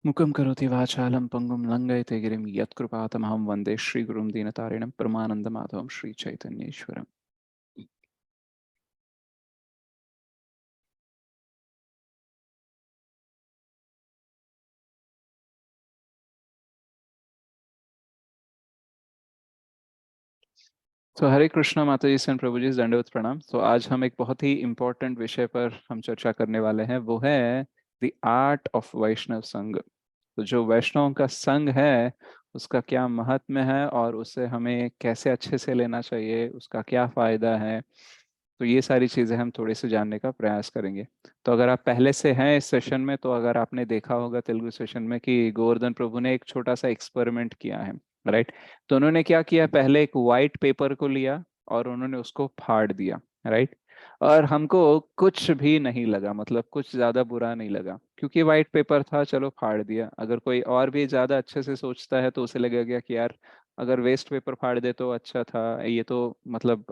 मुखं करोति वाचालं पंगुं लङ्घयते गिरिं यत्कृपातमहं वन्दे श्रीगुरुं दीनतारिणं परमानन्दमाधवं श्रीचैतन्येश्वरम्। तो हरे कृष्णा माता जी सेन प्रभु जी दंडवत प्रणाम। तो आज हम एक बहुत ही इम्पोर्टेंट विषय पर हम चर्चा करने वाले हैं, वो है द आर्ट ऑफ वैष्णव संघ। तो जो वैष्णव का संघ है उसका क्या महात्म्य है और उसे हमें कैसे अच्छे से लेना चाहिए, उसका क्या फायदा है। तो ये सारी चीजें हम थोड़े से जानने का प्रयास करेंगे। तो अगर आप पहले से हैं इस सेशन में, तो अगर आपने देखा होगा तेलुगु सेशन में कि गोवर्धन प्रभु ने एक छोटा सा एक्सपेरिमेंट किया है, राइट। तो उन्होंने क्या किया, पहले एक वाइट पेपर को लिया और उन्होंने उसको फाड़ दिया, राइट। और हमको कुछ भी नहीं लगा, मतलब कुछ ज्यादा बुरा नहीं लगा, क्योंकि वाइट पेपर था, चलो फाड़ दिया। अगर कोई और भी ज्यादा अच्छे से सोचता है तो उसे लगेगा कि यार अगर वेस्ट पेपर फाड़ दे तो अच्छा था, ये तो मतलब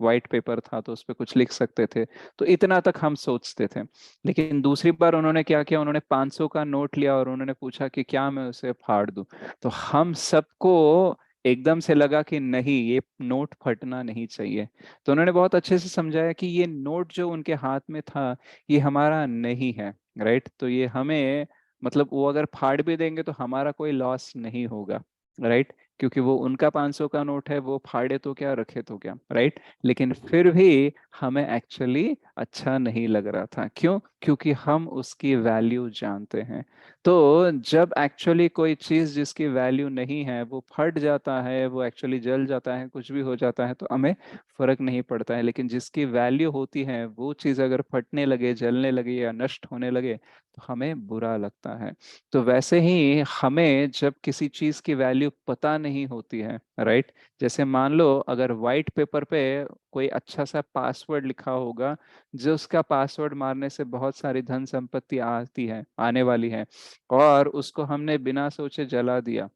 वाइट पेपर था तो उस पर कुछ लिख सकते थे। तो इतना तक हम सोचते थे। लेकिन दूसरी बार उन्होंने क्या किया, उन्होंने 500 का नोट लिया और उन्होंने पूछा कि क्या मैं उसे फाड़ दूं। तो हम सबको एकदम से लगा कि नहीं, ये नोट फटना नहीं चाहिए। तो उन्होंने बहुत अच्छे से समझाया कि ये नोट जो उनके हाथ में था ये हमारा नहीं है, राइट। तो ये हमें, मतलब वो अगर फाड़ भी देंगे तो हमारा कोई लॉस नहीं होगा, राइट। क्योंकि वो उनका 500 का नोट है, वो फाड़े तो क्या रखे तो क्या, राइट। लेकिन फिर भी हमें एक्चुअली अच्छा नहीं लग रहा था। क्यों? क्योंकि हम उसकी वैल्यू जानते हैं। तो जब एक्चुअली कोई चीज जिसकी वैल्यू नहीं है वो फट जाता है, वो एक्चुअली जल जाता है, कुछ भी हो जाता है, तो हमें फर्क नहीं पड़ता है। लेकिन जिसकी वैल्यू होती है वो चीज अगर फटने लगे, जलने लगे या नष्ट होने लगे तो हमें बुरा लगता है। तो वैसे ही हमें जब किसी चीज की वैल्यू पता नहीं होती है, राइट। जैसे मान लो अगर व्हाइट पेपर पे कोई अच्छा सा पासवर्ड लिखा होगा, जो उसका पासवर्ड मारने से बहुत सारी धन संपत्ति आती है, आने वाली है, और उसको हमने बिना सोचे जला दिया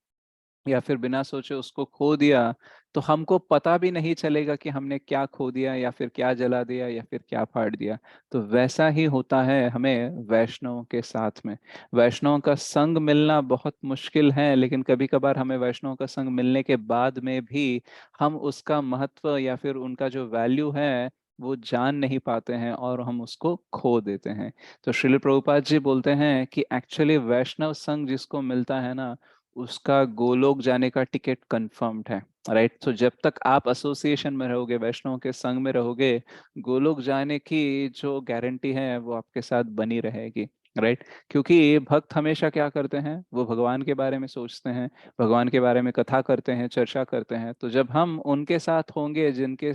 या फिर बिना सोचे उसको खो दिया, तो हमको पता भी नहीं चलेगा कि हमने क्या खो दिया या फिर क्या जला दिया या फिर क्या फाड़ दिया। तो वैसा ही होता है हमें वैष्णव के साथ में। वैष्णव का संग मिलना बहुत मुश्किल है, लेकिन कभी कभार हमें वैष्णव का संग मिलने के बाद में भी हम उसका महत्व या फिर उनका जो वैल्यू है वो जान नहीं पाते हैं और हम उसको खो देते हैं। तो श्रील प्रभुपाद जी बोलते हैं कि एक्चुअली वैष्णव संग जिसको मिलता है ना, उसका गोलोक जाने का टिकट कंफर्म्ड है, राइट। तो जब तक आप एसोसिएशन में रहोगे, वैष्णव के संग में रहोगे, गोलोक जाने की जो गारंटी है वो आपके साथ बनी रहेगी, राइट। क्योंकि भक्त हमेशा क्या करते हैं, वो भगवान के बारे में सोचते हैं, भगवान के बारे में कथा करते हैं, चर्चा करते हैं। तो जब हम उनके साथ होंगे जिनके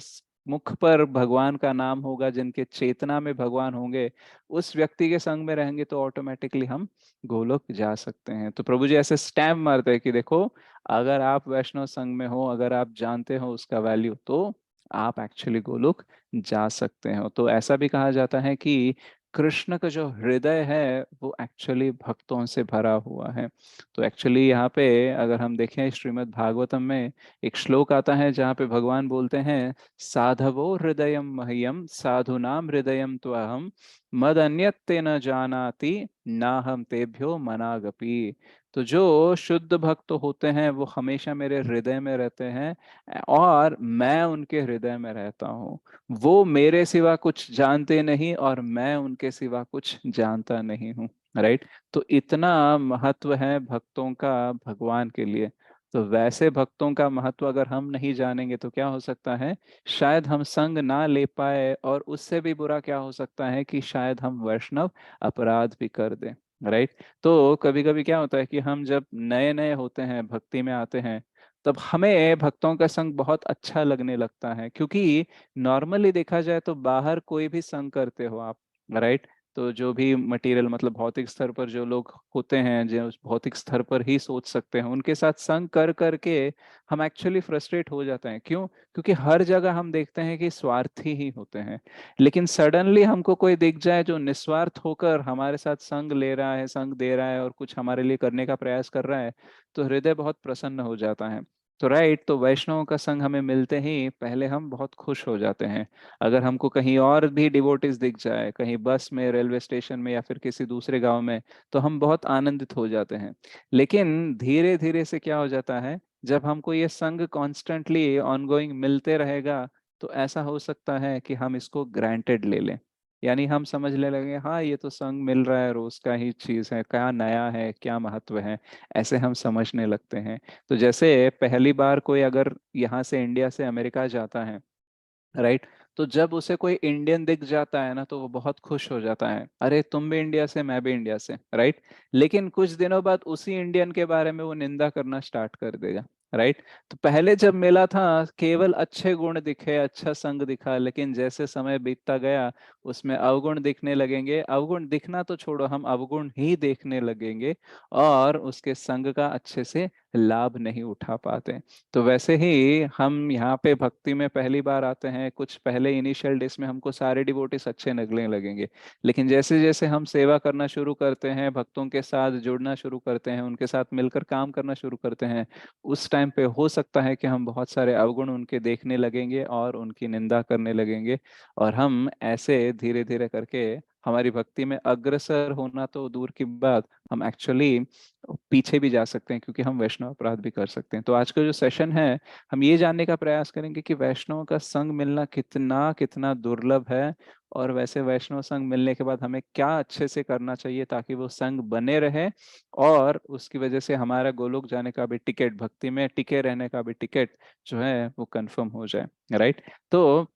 मुख पर भगवान का नाम होगा, जिनके चेतना में भगवान होंगे, उस व्यक्ति के संग में रहेंगे, तो ऑटोमेटिकली हम गोलोक जा सकते हैं। तो प्रभु जी ऐसे स्टैम्प मारते हैं कि देखो, अगर आप वैष्णव संघ में हो, अगर आप जानते हो उसका वैल्यू, तो आप एक्चुअली गोलोक जा सकते हो। तो ऐसा भी कहा जाता है कि कृष्ण का जो हृदय है वो एक्चुअली भक्तों से भरा हुआ है। तो एक्चुअली यहाँ पे अगर हम देखें श्रीमद् भागवतम में एक श्लोक आता है जहाँ पे भगवान बोलते हैं, साधवो हृदयम मह्यम साधुनाम हृदयम त्वहम मद अन्यत्ते न जानाति ना हम तेभ्यो मनागपि। तो जो शुद्ध भक्त होते हैं वो हमेशा मेरे हृदय में रहते हैं और मैं उनके हृदय में रहता हूँ। वो मेरे सिवा कुछ जानते नहीं और मैं उनके सिवा कुछ जानता नहीं हूँ, राइट। तो इतना महत्व है भक्तों का भगवान के लिए। तो वैसे भक्तों का महत्व अगर हम नहीं जानेंगे तो क्या हो सकता है, शायद हम संग ना ले पाए, और उससे भी बुरा क्या हो सकता है कि शायद हम वैष्णव अपराध भी कर दें, राइट। तो कभी कभी क्या होता है कि हम जब नए नए होते हैं, भक्ति में आते हैं, तब हमें भक्तों का संग बहुत अच्छा लगने लगता है। क्योंकि नॉर्मली देखा जाए तो बाहर कोई भी संग करते हो आप, राइट। तो जो भी मटेरियल, मतलब भौतिक स्तर पर जो लोग होते हैं, जो उस भौतिक स्तर पर ही सोच सकते हैं, उनके साथ संग कर करके हम एक्चुअली फ्रस्ट्रेट हो जाते हैं। क्यों? क्योंकि हर जगह हम देखते हैं कि स्वार्थी ही होते हैं। लेकिन सडनली हमको कोई दिख जाए जो निस्वार्थ होकर हमारे साथ संग ले रहा है, संग दे रहा है और कुछ हमारे लिए करने का प्रयास कर रहा है, तो हृदय बहुत प्रसन्न हो जाता है। तो राइट, तो वैष्णवों का संग हमें मिलते ही पहले हम बहुत खुश हो जाते हैं। अगर हमको कहीं और भी डिवोटीज दिख जाए, कहीं बस में, रेलवे स्टेशन में, या फिर किसी दूसरे गांव में, तो हम बहुत आनंदित हो जाते हैं। लेकिन धीरे धीरे से क्या हो जाता है, जब हमको ये संग कॉन्स्टेंटली ऑनगोइंग मिलते रहेगा, तो ऐसा हो सकता है कि हम इसको ग्रांटेड ले लें। यानी हम समझने लगे, हाँ ये तो संग मिल रहा है, रोज का ही चीज है, क्या नया है, क्या महत्व है, ऐसे हम समझने लगते हैं। तो जैसे पहली बार कोई अगर यहाँ से, इंडिया से अमेरिका जाता है, राइट, तो जब उसे कोई इंडियन दिख जाता है ना, तो वो बहुत खुश हो जाता है, अरे तुम भी इंडिया से, मैं भी इंडिया से, राइट। लेकिन कुछ दिनों बाद उसी इंडियन के बारे में वो निंदा करना स्टार्ट कर देगा, राइट। तो पहले जब मिला था, केवल अच्छे गुण दिखे, अच्छा संग दिखा, लेकिन जैसे समय बीतता गया, उसमें अवगुण दिखने लगेंगे। अवगुण दिखना तो छोड़ो, हम अवगुण ही देखने लगेंगे, और उसके संग का अच्छे से लाभ नहीं उठा पाते। तो वैसे ही हम यहाँ पे भक्ति में पहली बार आते हैं, कुछ पहले इनिशियल डेज में हमको सारे डिवोटीज अच्छे लगने लगेंगे। लेकिन जैसे जैसे हम सेवा करना शुरू करते हैं, भक्तों के साथ जुड़ना शुरू करते हैं, उनके साथ मिलकर काम करना शुरू करते हैं, उस टाइम पे हो सकता है कि हम बहुत सारे अवगुण उनके देखने लगेंगे और उनकी निंदा करने लगेंगे। और हम ऐसे धीरे धीरे करके हमारी भक्ति में अग्रसर होना तो दूर की बात, हम एक्चुअली पीछे भी जा सकते हैं, क्योंकि हम वैष्णव अपराध भी कर सकते हैं। तो आज का जो सेशन है, हम ये जानने का प्रयास करेंगे कि वैष्णव का संग मिलना कितना कितना दुर्लभ है, और वैसे वैष्णव संग मिलने के बाद हमें क्या अच्छे से करना चाहिए ताकि वो संग बने रहे, और उसकी वजह से हमारा गोलोक जाने का भी टिकट, भक्ति में टिके रहने का भी टिकट जो है वो कंफर्म हो जाए, राइट। तो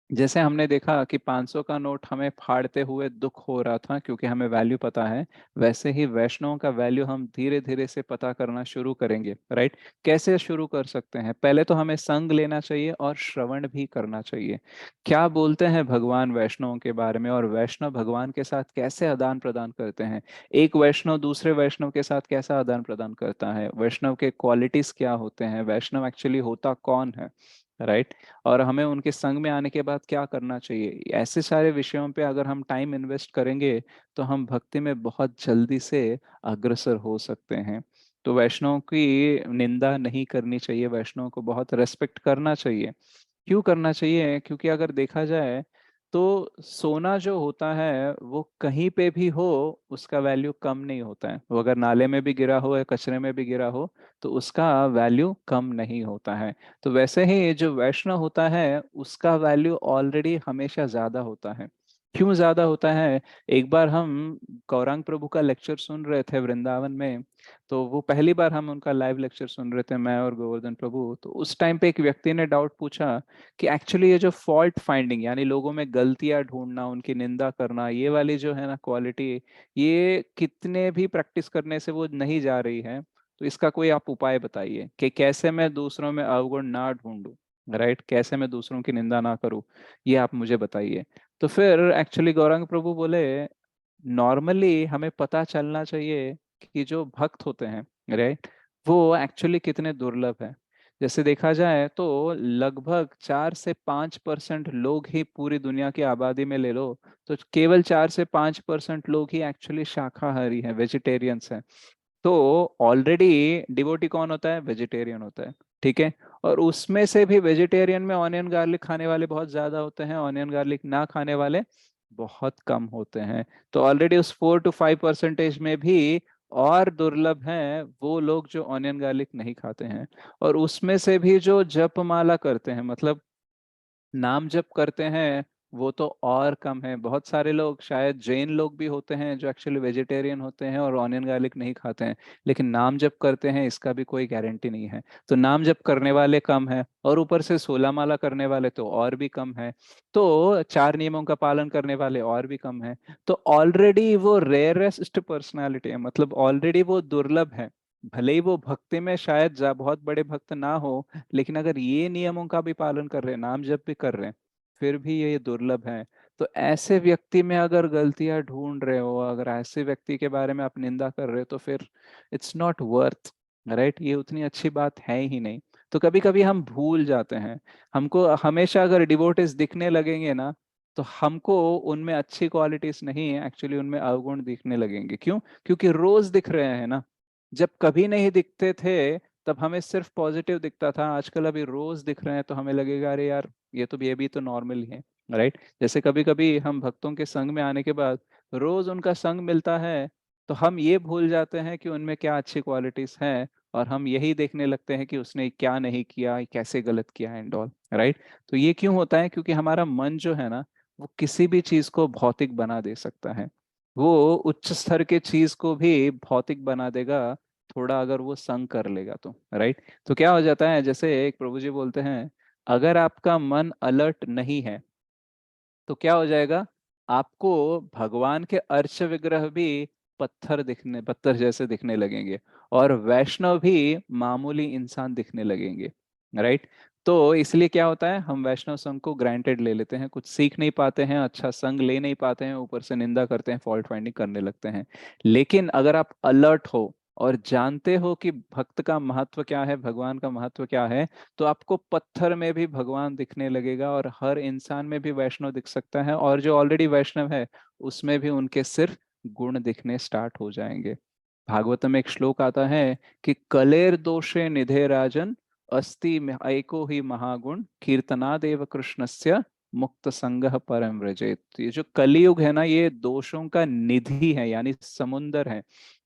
जैसे हमने देखा कि 500 का नोट हमें फाड़ते हुए दुख हो रहा था, क्योंकि हमें वैल्यू पता है, वैसे ही वैष्णव का वैल्यू हम धीरे धीरे से पता करना शुरू करेंगे, राइट। कैसे शुरू कर सकते हैं? पहले तो हमें संग लेना चाहिए और श्रवण भी करना चाहिए। क्या बोलते हैं भगवान वैष्णव के बारे में, और वैष्णव भगवान के साथ कैसे आदान प्रदान करते हैं, एक वैष्णव दूसरे वैष्णव के साथ कैसा आदान प्रदान करता है, वैष्णव के क्वालिटीज क्या होते हैं, वैष्णव एक्चुअली होता कौन है, राइट। और हमें उनके संग में आने के बाद क्या करना चाहिए, ऐसे सारे विषयों पे अगर हम टाइम इन्वेस्ट करेंगे, तो हम भक्ति में बहुत जल्दी से अग्रसर हो सकते हैं। तो वैष्णव की निंदा नहीं करनी चाहिए, वैष्णव को बहुत रेस्पेक्ट करना चाहिए। क्यों करना चाहिए? क्योंकि अगर देखा जाए, तो सोना जो होता है वो कहीं पे भी हो, उसका वैल्यू कम नहीं होता है। वो अगर नाले में भी गिरा हो या कचरे में भी गिरा हो, तो उसका वैल्यू कम नहीं होता है। तो वैसे ही जो वैष्णव होता है, उसका वैल्यू ऑलरेडी हमेशा ज्यादा होता है। क्यों ज्यादा होता है? एक बार हम गौरांग प्रभु का लेक्चर सुन रहे थे वृंदावन में, तो वो पहली बार हम उनका लाइव लेक्चर सुन रहे थे, मैं और गोवर्धन प्रभु। तो उस टाइम पे एक व्यक्ति ने डाउट पूछा कि एक्चुअली ये जो फॉल्ट फाइंडिंग, यानी लोगों में गलतियां ढूंढना, उनकी निंदा करना, ये वाली जो है ना क्वालिटी, ये कितने भी प्रैक्टिस करने से वो नहीं जा रही है। तो इसका कोई आप उपाय बताइए कि कैसे मैं दूसरों में अवगुण ना ढूंढूं, राइट, कैसे मैं दूसरों की निंदा ना करूं, ये आप मुझे बताइए। तो फिर एक्चुअली गौरांग प्रभु बोले, नॉर्मली हमें पता चलना चाहिए कि जो भक्त होते हैं, राइट, वो एक्चुअली कितने दुर्लभ है। जैसे देखा जाए तो लगभग 4 से 5% लोग ही, पूरी दुनिया की आबादी में ले लो, तो केवल 4 से 5% लोग ही एक्चुअली शाकाहारी हैं, वेजिटेरियंस हैं। तो ऑलरेडी डिवोटी कौन होता है? वेजिटेरियन होता है, ठीक है। और उसमें से भी वेजिटेरियन में ऑनियन गार्लिक खाने वाले बहुत ज्यादा होते हैं, ऑनियन गार्लिक ना खाने वाले बहुत कम होते हैं। तो ऑलरेडी उस 4 to 5% में भी और दुर्लभ हैं वो लोग जो ऑनियन गार्लिक नहीं खाते हैं। और उसमें से भी जो जप माला करते हैं, मतलब नाम जप करते हैं, वो तो और कम है। बहुत सारे लोग, शायद जैन लोग भी होते हैं जो एक्चुअली वेजिटेरियन होते हैं और ऑनियन गार्लिक नहीं खाते हैं, लेकिन नाम जप करते हैं, इसका भी कोई गारंटी नहीं है। तो नाम जप करने वाले कम है, और ऊपर से 16 माला करने वाले तो और भी कम है। तो 4 नियमों का पालन करने वाले और भी कम है। तो ऑलरेडी वो रेयरेस्ट पर्सनालिटी है, मतलब ऑलरेडी वो दुर्लभ है। भले ही वो भक्ति में शायद बहुत बड़े भक्त ना हो, लेकिन अगर ये नियमों का भी पालन कर रहे हैं, नाम जप भी कर रहे हैं, फिर भी ये दुर्लभ है। तो ऐसे व्यक्ति में अगर गलतियां ढूंढ रहे हो, अगर ऐसे व्यक्ति के बारे में आप निंदा कर रहे हो, तो फिर इट्स नॉट वर्थ, राइट, ये उतनी अच्छी बात है ही नहीं। तो कभी कभी हम भूल जाते हैं। हमको हमेशा अगर डिवोटिस दिखने लगेंगे ना, तो हमको उनमें अच्छी क्वालिटीज नहीं, एक्चुअली उनमें अवगुण दिखने लगेंगे। क्यों? क्योंकि रोज दिख रहे हैं ना। जब कभी नहीं दिखते थे, तब हमें सिर्फ पॉजिटिव दिखता था, आजकल अभी रोज दिख रहे हैं तो हमें लगेगा अरे यार ये भी तो नॉर्मल ही है, राइट। जैसे कभी कभी हम भक्तों के संग में आने के बाद रोज उनका संग मिलता है, तो हम ये भूल जाते हैं कि उनमें क्या अच्छी क्वालिटीज हैं, और हम यही देखने लगते हैं कि उसने क्या नहीं किया, कैसे गलत किया एंड ऑल, राइट। तो ये क्यों होता है? क्योंकि हमारा मन जो है ना, वो किसी भी चीज को भौतिक बना दे सकता है। वो उच्च स्तर के चीज को भी भौतिक बना देगा, थोड़ा अगर वो संग कर लेगा तो, राइट। तो क्या हो जाता है, जैसे एक प्रभु जी बोलते हैं, अगर आपका मन अलर्ट नहीं है तो क्या हो जाएगा, आपको भगवान के अर्च विग्रह भी पत्थर जैसे दिखने लगेंगे, और वैष्णव भी मामूली इंसान दिखने लगेंगे, राइट। तो इसलिए क्या होता है, हम वैष्णव संघ को ग्रांटेड ले लेते हैं, कुछ सीख नहीं पाते हैं, अच्छा संग ले नहीं पाते हैं, ऊपर से निंदा करते हैं, फॉल्ट फाइंडिंग करने लगते हैं। लेकिन अगर आप अलर्ट हो और जानते हो कि भक्त का महत्व क्या है, भगवान का महत्व क्या है, तो आपको पत्थर में भी भगवान दिखने लगेगा, और हर इंसान में भी वैष्णव दिख सकता है, और जो ऑलरेडी वैष्णव है उसमें भी उनके सिर्फ गुण दिखने स्टार्ट हो जाएंगे। भागवत में एक श्लोक आता है कि कलेर दोषे निधे राजन अस्ति एको ही महागुण कीर्तनादेव कृष्णस्य मुक्त संग परम व्रजेत। तो ये जो कलियुग है ना, ये दोषों का निधि है, यानी समुंदर है,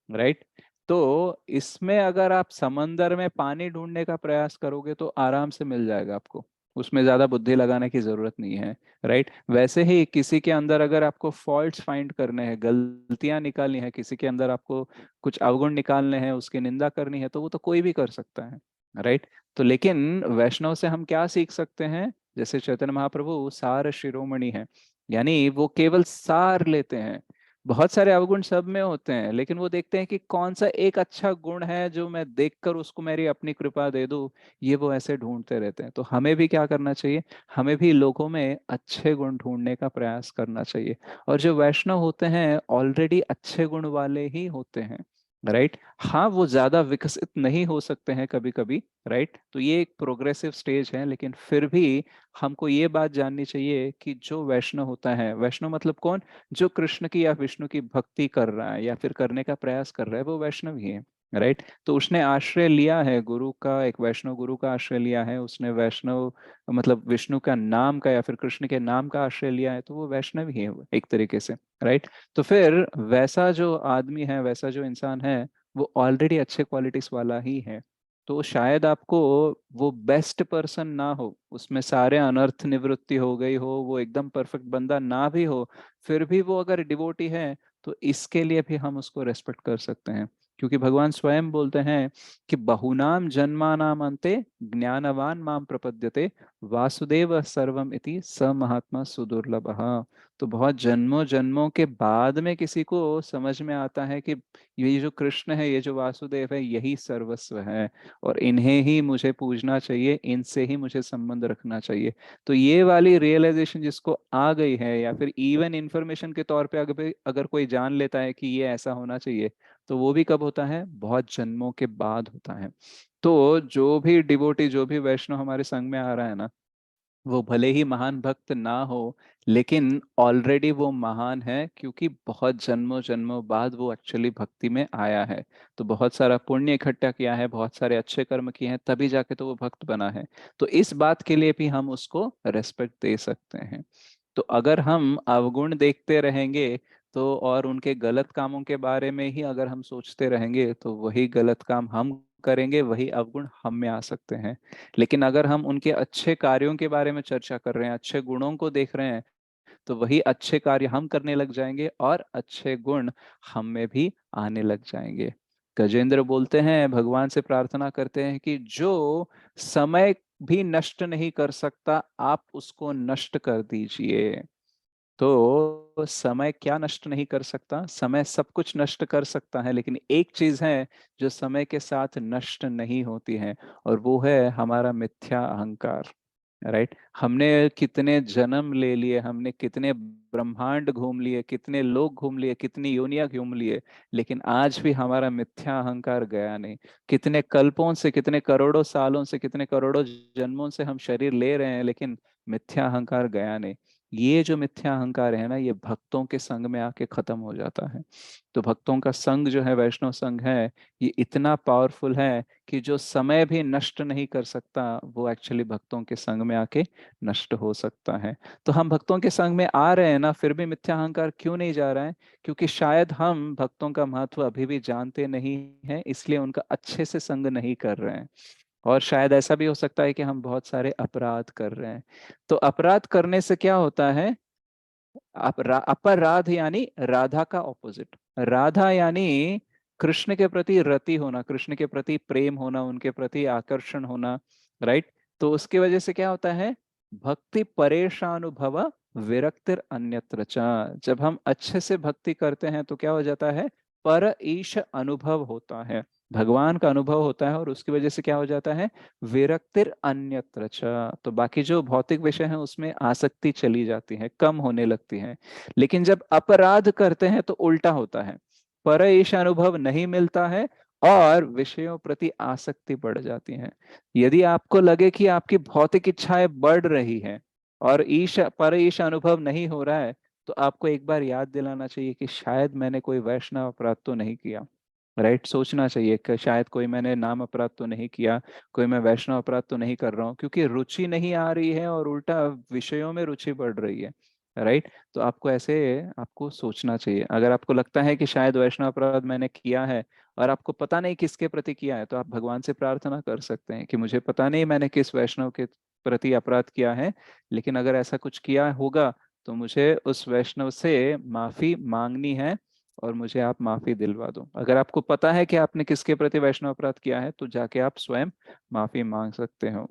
राइट। तो इसमें अगर आप समंदर में पानी ढूंढने का प्रयास करोगे तो आराम से मिल जाएगा आपको, उसमें ज्यादा बुद्धि लगाने की जरूरत नहीं है, राइट। वैसे ही किसी के अंदर अगर आपको फॉल्ट्स फाइंड करने हैं, गलतियां निकालनी है, किसी के अंदर आपको कुछ अवगुण निकालने हैं, उसकी निंदा करनी है, तो वो तो कोई भी कर सकता है, राइट। तो लेकिन वैष्णव से हम क्या सीख सकते हैं? जैसे चैतन्य महाप्रभु सार शिरोमणि है, यानी वो केवल सार लेते हैं। बहुत सारे अवगुण सब में होते हैं, लेकिन वो देखते हैं कि कौन सा एक अच्छा गुण है जो मैं देखकर उसको मेरी अपनी कृपा दे दूं। ये वो ऐसे ढूंढते रहते हैं। तो हमें भी क्या करना चाहिए, हमें भी लोगों में अच्छे गुण ढूंढने का प्रयास करना चाहिए। और जो वैष्णव होते हैं ऑलरेडी अच्छे गुण वाले ही होते हैं, राइट। हाँ, वो ज्यादा विकसित नहीं हो सकते हैं कभी कभी, राइट। तो ये एक प्रोग्रेसिव स्टेज है, लेकिन फिर भी हमको ये बात जाननी चाहिए कि जो वैष्णव होता है, वैष्णव मतलब कौन, जो कृष्ण की या विष्णु की भक्ति कर रहा है या फिर करने का प्रयास कर रहा है, वो वैष्णव ही है, राइट। तो उसने आश्रय लिया है गुरु का, एक वैष्णव गुरु का आश्रय लिया है उसने, वैष्णव मतलब विष्णु का नाम का या फिर कृष्ण के नाम का आश्रय लिया है, तो वो वैष्णव ही है एक तरीके से, राइट। तो फिर वैसा जो आदमी है, वैसा जो इंसान है, वो ऑलरेडी अच्छे क्वालिटीज वाला ही है। तो शायद आपको वो बेस्ट पर्सन ना हो, उसमें सारे अनर्थ निवृत्ति हो गई हो, वो एकदम परफेक्ट बंदा ना भी हो, फिर भी वो अगर डिवोटी है, तो इसके लिए भी हम उसको रेस्पेक्ट कर सकते हैं। क्योंकि भगवान स्वयं बोलते हैं कि बहुनाम जन्मानाम अंते ज्ञानवान माम प्रपद्यते वासुदेव सर्वम इति स महात्मा सुदुर्लभः। तो बहुत जन्मों जन्मों के बाद में किसी को समझ में आता है कि ये जो कृष्ण है, ये जो वासुदेव है, यही सर्वस्व है, और इन्हें ही मुझे पूजना चाहिए, इनसे ही मुझे संबंध रखना चाहिए। तो ये वाली रियलाइजेशन जिसको आ गई है, या फिर इवन इंफॉर्मेशन के तौर पे अगर अगर कोई जान लेता है कि ये ऐसा होना चाहिए, तो वो भी कब होता है, बहुत जन्मों के बाद होता है। तो जो भी डिवोटी, जो भी वैष्णव हमारे संग में आ रहा है ना, वो भले ही महान भक्त ना हो, लेकिन ऑलरेडी वो महान है, क्योंकि बहुत जन्मों जन्मों बाद वो एक्चुअली भक्ति में आया है। तो बहुत सारा पुण्य इकट्ठा किया है, बहुत सारे अच्छे कर्म किए हैं, तभी जाके तो वो भक्त बना है। तो इस बात के लिए भी हम उसको रेस्पेक्ट दे सकते हैं। तो अगर हम अवगुण देखते रहेंगे, तो और उनके गलत कामों के बारे में ही अगर हम सोचते रहेंगे, तो वही गलत काम हम करेंगे, वही अवगुण हम में आ सकते हैं। लेकिन अगर हम उनके अच्छे कार्यों के बारे में चर्चा कर रहे हैं, अच्छे गुणों को देख रहे हैं, तो वही अच्छे कार्य हम करने लग जाएंगे, और अच्छे गुण हम में भी आने लग जाएंगे। गजेंद्र बोलते हैं, भगवान से प्रार्थना करते हैं कि जो समय भी नष्ट नहीं कर सकता, आप उसको नष्ट कर दीजिए। तो समय क्या नष्ट नहीं कर सकता? समय सब कुछ नष्ट कर सकता है, लेकिन एक चीज है जो समय के साथ नष्ट नहीं होती है, और वो है हमारा मिथ्या अहंकार, राइट। हमने कितने जन्म ले लिए, हमने कितने ब्रह्मांड घूम लिए, कितने लोग घूम लिए, कितनी योनियां घूम लिए, लेकिन आज भी हमारा मिथ्या अहंकार गया नहीं। कितने कल्पों से, कितने करोड़ों सालों से, कितने करोड़ों जन्मों से हम शरीर ले रहे हैं, लेकिन मिथ्या अहंकार गया नहीं। ये जो मिथ्या अहंकार है ना, ये भक्तों के संग में आके खत्म हो जाता है। तो भक्तों का संग जो है, वैष्णव संग है, ये इतना पावरफुल है कि जो समय भी नष्ट नहीं कर सकता, वो एक्चुअली भक्तों के संग में आके नष्ट हो सकता है। तो हम भक्तों के संग में आ रहे हैं ना, फिर भी मिथ्या अहंकार क्यों नहीं जा रहा है? क्योंकि शायद हम भक्तों का महत्व अभी भी जानते नहीं हैं, इसलिए उनका अच्छे से संग नहीं कर रहे हैं। और शायद ऐसा भी हो सकता है कि हम बहुत सारे अपराध कर रहे हैं। तो अपराध करने से क्या होता है? अपराध यानी राधा का ऑपोजिट। राधा यानी कृष्ण के प्रति रति होना, कृष्ण के प्रति प्रेम होना, उनके प्रति आकर्षण होना, राइट। तो उसकी वजह से क्या होता है? भक्ति परेशानुभव विरक्तिर अन्यत्र चा। जब हम अच्छे से भक्ति करते हैं तो क्या हो जाता है? पर ईश अनुभव होता है, भगवान का अनुभव होता है, और उसकी वजह से क्या हो जाता है? विरक्तिर अन्यत्र च। तो बाकी जो भौतिक विषय है उसमें आसक्ति चली जाती है, कम होने लगती है। लेकिन जब अपराध करते हैं तो उल्टा होता है, पर ईश अनुभव नहीं मिलता है और विषयों प्रति आसक्ति बढ़ जाती है। यदि आपको लगे कि आपकी भौतिक इच्छाएं बढ़ रही है और ईश पर ईश अनुभव नहीं हो रहा है, तो आपको एक बार याद दिलाना चाहिए कि शायद मैंने कोई वैष्णव अपराध तो नहीं किया। राइट, सोचना चाहिए कि शायद कोई मैंने नाम अपराध तो नहीं किया, कोई मैं वैष्णव अपराध तो नहीं कर रहा हूँ, क्योंकि रुचि नहीं आ रही है और उल्टा विषयों में रुचि बढ़ रही है। राइट। तो आपको ऐसे आपको सोचना चाहिए। अगर आपको लगता है कि शायद वैष्णव अपराध मैंने किया है और आपको पता नहीं किसके प्रति किया है, तो आप भगवान से प्रार्थना कर सकते हैं कि मुझे पता नहीं मैंने किस वैष्णव के प्रति अपराध किया है, लेकिन अगर ऐसा कुछ किया होगा तो मुझे उस वैष्णव से माफी मांगनी है और मुझे आप माफी दिलवा दो। अगर आपको पता है कि आपने किसके प्रति वैष्णव अपराध किया है, तो जाके आप स्वयं माफी मांग सकते हो।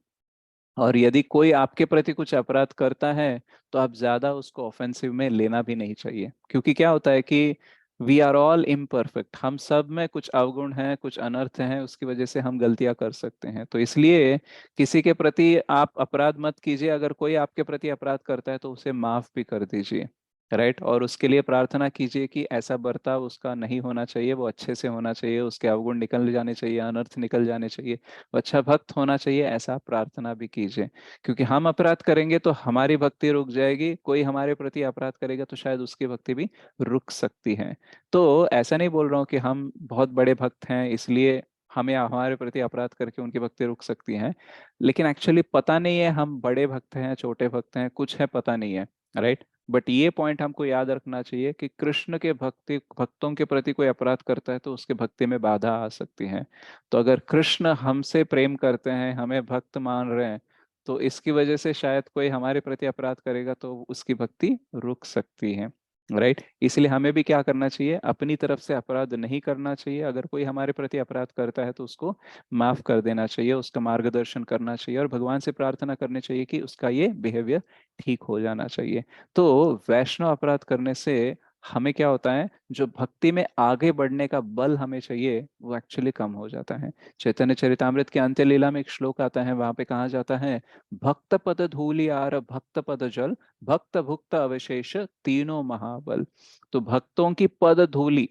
और यदि कोई आपके प्रति कुछ अपराध करता है, तो आप ज्यादा उसको ऑफेंसिव में लेना भी नहीं चाहिए, क्योंकि क्या होता है कि वी आर ऑल इम्परफेक्ट, हम सब में कुछ अवगुण हैं, कुछ अनर्थ हैं, उसकी वजह से हम गलतियां कर सकते हैं। तो इसलिए किसी के प्रति आप अपराध मत कीजिए। अगर कोई आपके प्रति अपराध करता है तो उसे माफ भी कर दीजिए। राइट। और उसके लिए प्रार्थना कीजिए कि ऐसा बर्ताव उसका नहीं होना चाहिए, वो अच्छे से होना चाहिए, उसके अवगुण निकल जाने चाहिए, अनर्थ निकल जाने चाहिए, वो अच्छा भक्त होना चाहिए, ऐसा प्रार्थना भी कीजिए। क्योंकि हम अपराध करेंगे तो हमारी भक्ति रुक जाएगी, कोई हमारे प्रति अपराध करेगा तो शायद उसकी भक्ति भी रुक सकती है। तो ऐसा नहीं बोल रहा हूँ कि हम बहुत बड़े भक्त हैं इसलिए हमें हमारे प्रति अपराध करके उनकी भक्ति रुक सकती है, लेकिन एक्चुअली पता नहीं है हम बड़े भक्त हैं, छोटे भक्त हैं, कुछ है पता नहीं है। राइट। बट ये पॉइंट हमको याद रखना चाहिए कि कृष्ण के भक्तों के प्रति कोई अपराध करता है तो उसके भक्ति में बाधा आ सकती है। तो अगर कृष्ण हमसे प्रेम करते हैं, हमें भक्त मान रहे हैं, तो इसकी वजह से शायद कोई हमारे प्रति अपराध करेगा तो उसकी भक्ति रुक सकती है। राइट। इसलिए हमें भी क्या करना चाहिए? अपनी तरफ से अपराध नहीं करना चाहिए। अगर कोई हमारे प्रति अपराध करता है तो उसको माफ कर देना चाहिए, उसका मार्गदर्शन करना चाहिए और भगवान से प्रार्थना करनी चाहिए कि उसका ये बिहेवियर ठीक हो जाना चाहिए। तो वैष्णव अपराध करने से हमें क्या होता है? जो भक्ति में आगे बढ़ने का बल हमें चाहिए वो एक्चुअली कम हो जाता है। चैतन्य चरितामृत के अंत्य लीला में एक श्लोक आता है, वहां पे कहा जाता है, भक्त पद धूलि आर भक्त पद जल, भक्त भुक्त अवशेष तीनों महाबल। तो भक्तों की पद धूलि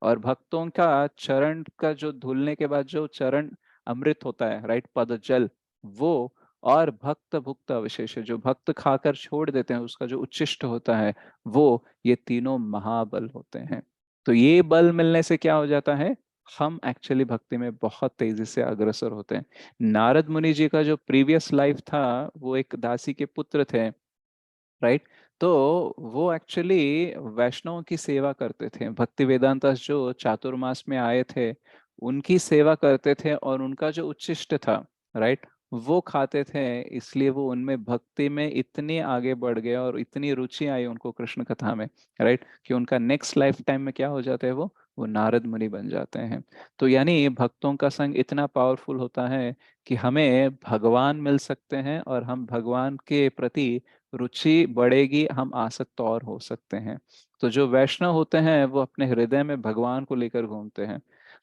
और भक्तों का चरण का जो धुलने के बाद जो चरण अमृत होता है, राइट, पद जल, वो, और भक्त भुक्त अवशेष, जो भक्त खाकर छोड़ देते हैं उसका जो उच्छिष्ट होता है, वो, ये तीनों महाबल होते हैं। तो ये बल मिलने से क्या हो जाता है? हम एक्चुअली भक्ति में बहुत तेजी से अग्रसर होते हैं। नारद मुनि जी का जो प्रीवियस लाइफ था, वो एक दासी के पुत्र थे। राइट। तो वो एक्चुअली वैष्णवों की सेवा करते थे। भक्ति वेदांता जो चातुर्मास में आए थे उनकी सेवा करते थे और उनका जो उच्छिष्ट था, राइट, वो खाते थे। इसलिए वो उनमें भक्ति में इतनी आगे बढ़ गए और इतनी रुचि आई उनको कृष्ण कथा में, राइट, कि उनका नेक्स्ट लाइफ टाइम में क्या हो जाते हैं? वो नारद मुनि बन जाते हैं। तो यानी भक्तों का संग इतना पावरफुल होता है कि हमें भगवान मिल सकते हैं और हम भगवान के प्रति रुचि बढ़ेगी, हम आसक्त और हो सकते हैं। तो जो वैष्णव होते हैं वो अपने हृदय में भगवान को लेकर घूमते हैं।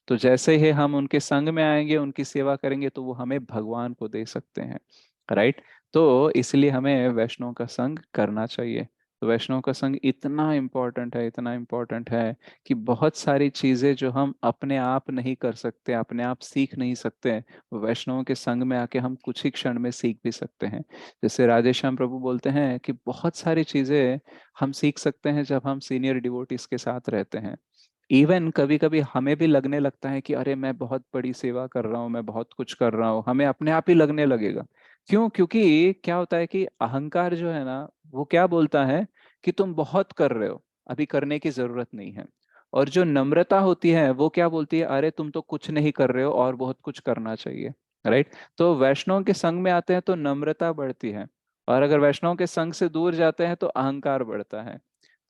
तो जैसे ही हम उनके संग में आएंगे, उनकी सेवा करेंगे, तो वो हमें भगवान को दे सकते हैं। राइट। तो इसलिए हमें वैष्णव का संग करना चाहिए। तो वैष्णव का संग इतना इम्पोर्टेंट है, इतना इम्पोर्टेंट है कि बहुत सारी चीजें जो हम अपने आप नहीं कर सकते, अपने आप सीख नहीं सकते, वो वैष्णवों के संग में आके हम कुछ ही क्षण में सीख भी सकते हैं। जैसे राधेश्याम प्रभु बोलते हैं कि बहुत सारी चीजें हम सीख सकते हैं जब हम सीनियर डिवोटीज के साथ रहते हैं। इवन कभी कभी हमें भी लगने लगता है कि अरे मैं बहुत बड़ी सेवा कर रहा हूँ, मैं बहुत कुछ कर रहा हूँ, हमें अपने आप ही लगने लगेगा। क्यों? क्योंकि क्या होता है कि अहंकार जो है ना, वो क्या बोलता है कि तुम बहुत कर रहे हो, अभी करने की जरूरत नहीं है। और जो नम्रता होती है वो क्या बोलती है, अरे तुम तो कुछ नहीं कर रहे हो और बहुत कुछ करना चाहिए। राइट? तो वैष्णव के संग में आते हैं तो नम्रता बढ़ती है, और अगर वैष्णव के संग से दूर जाते हैं तो अहंकार बढ़ता है।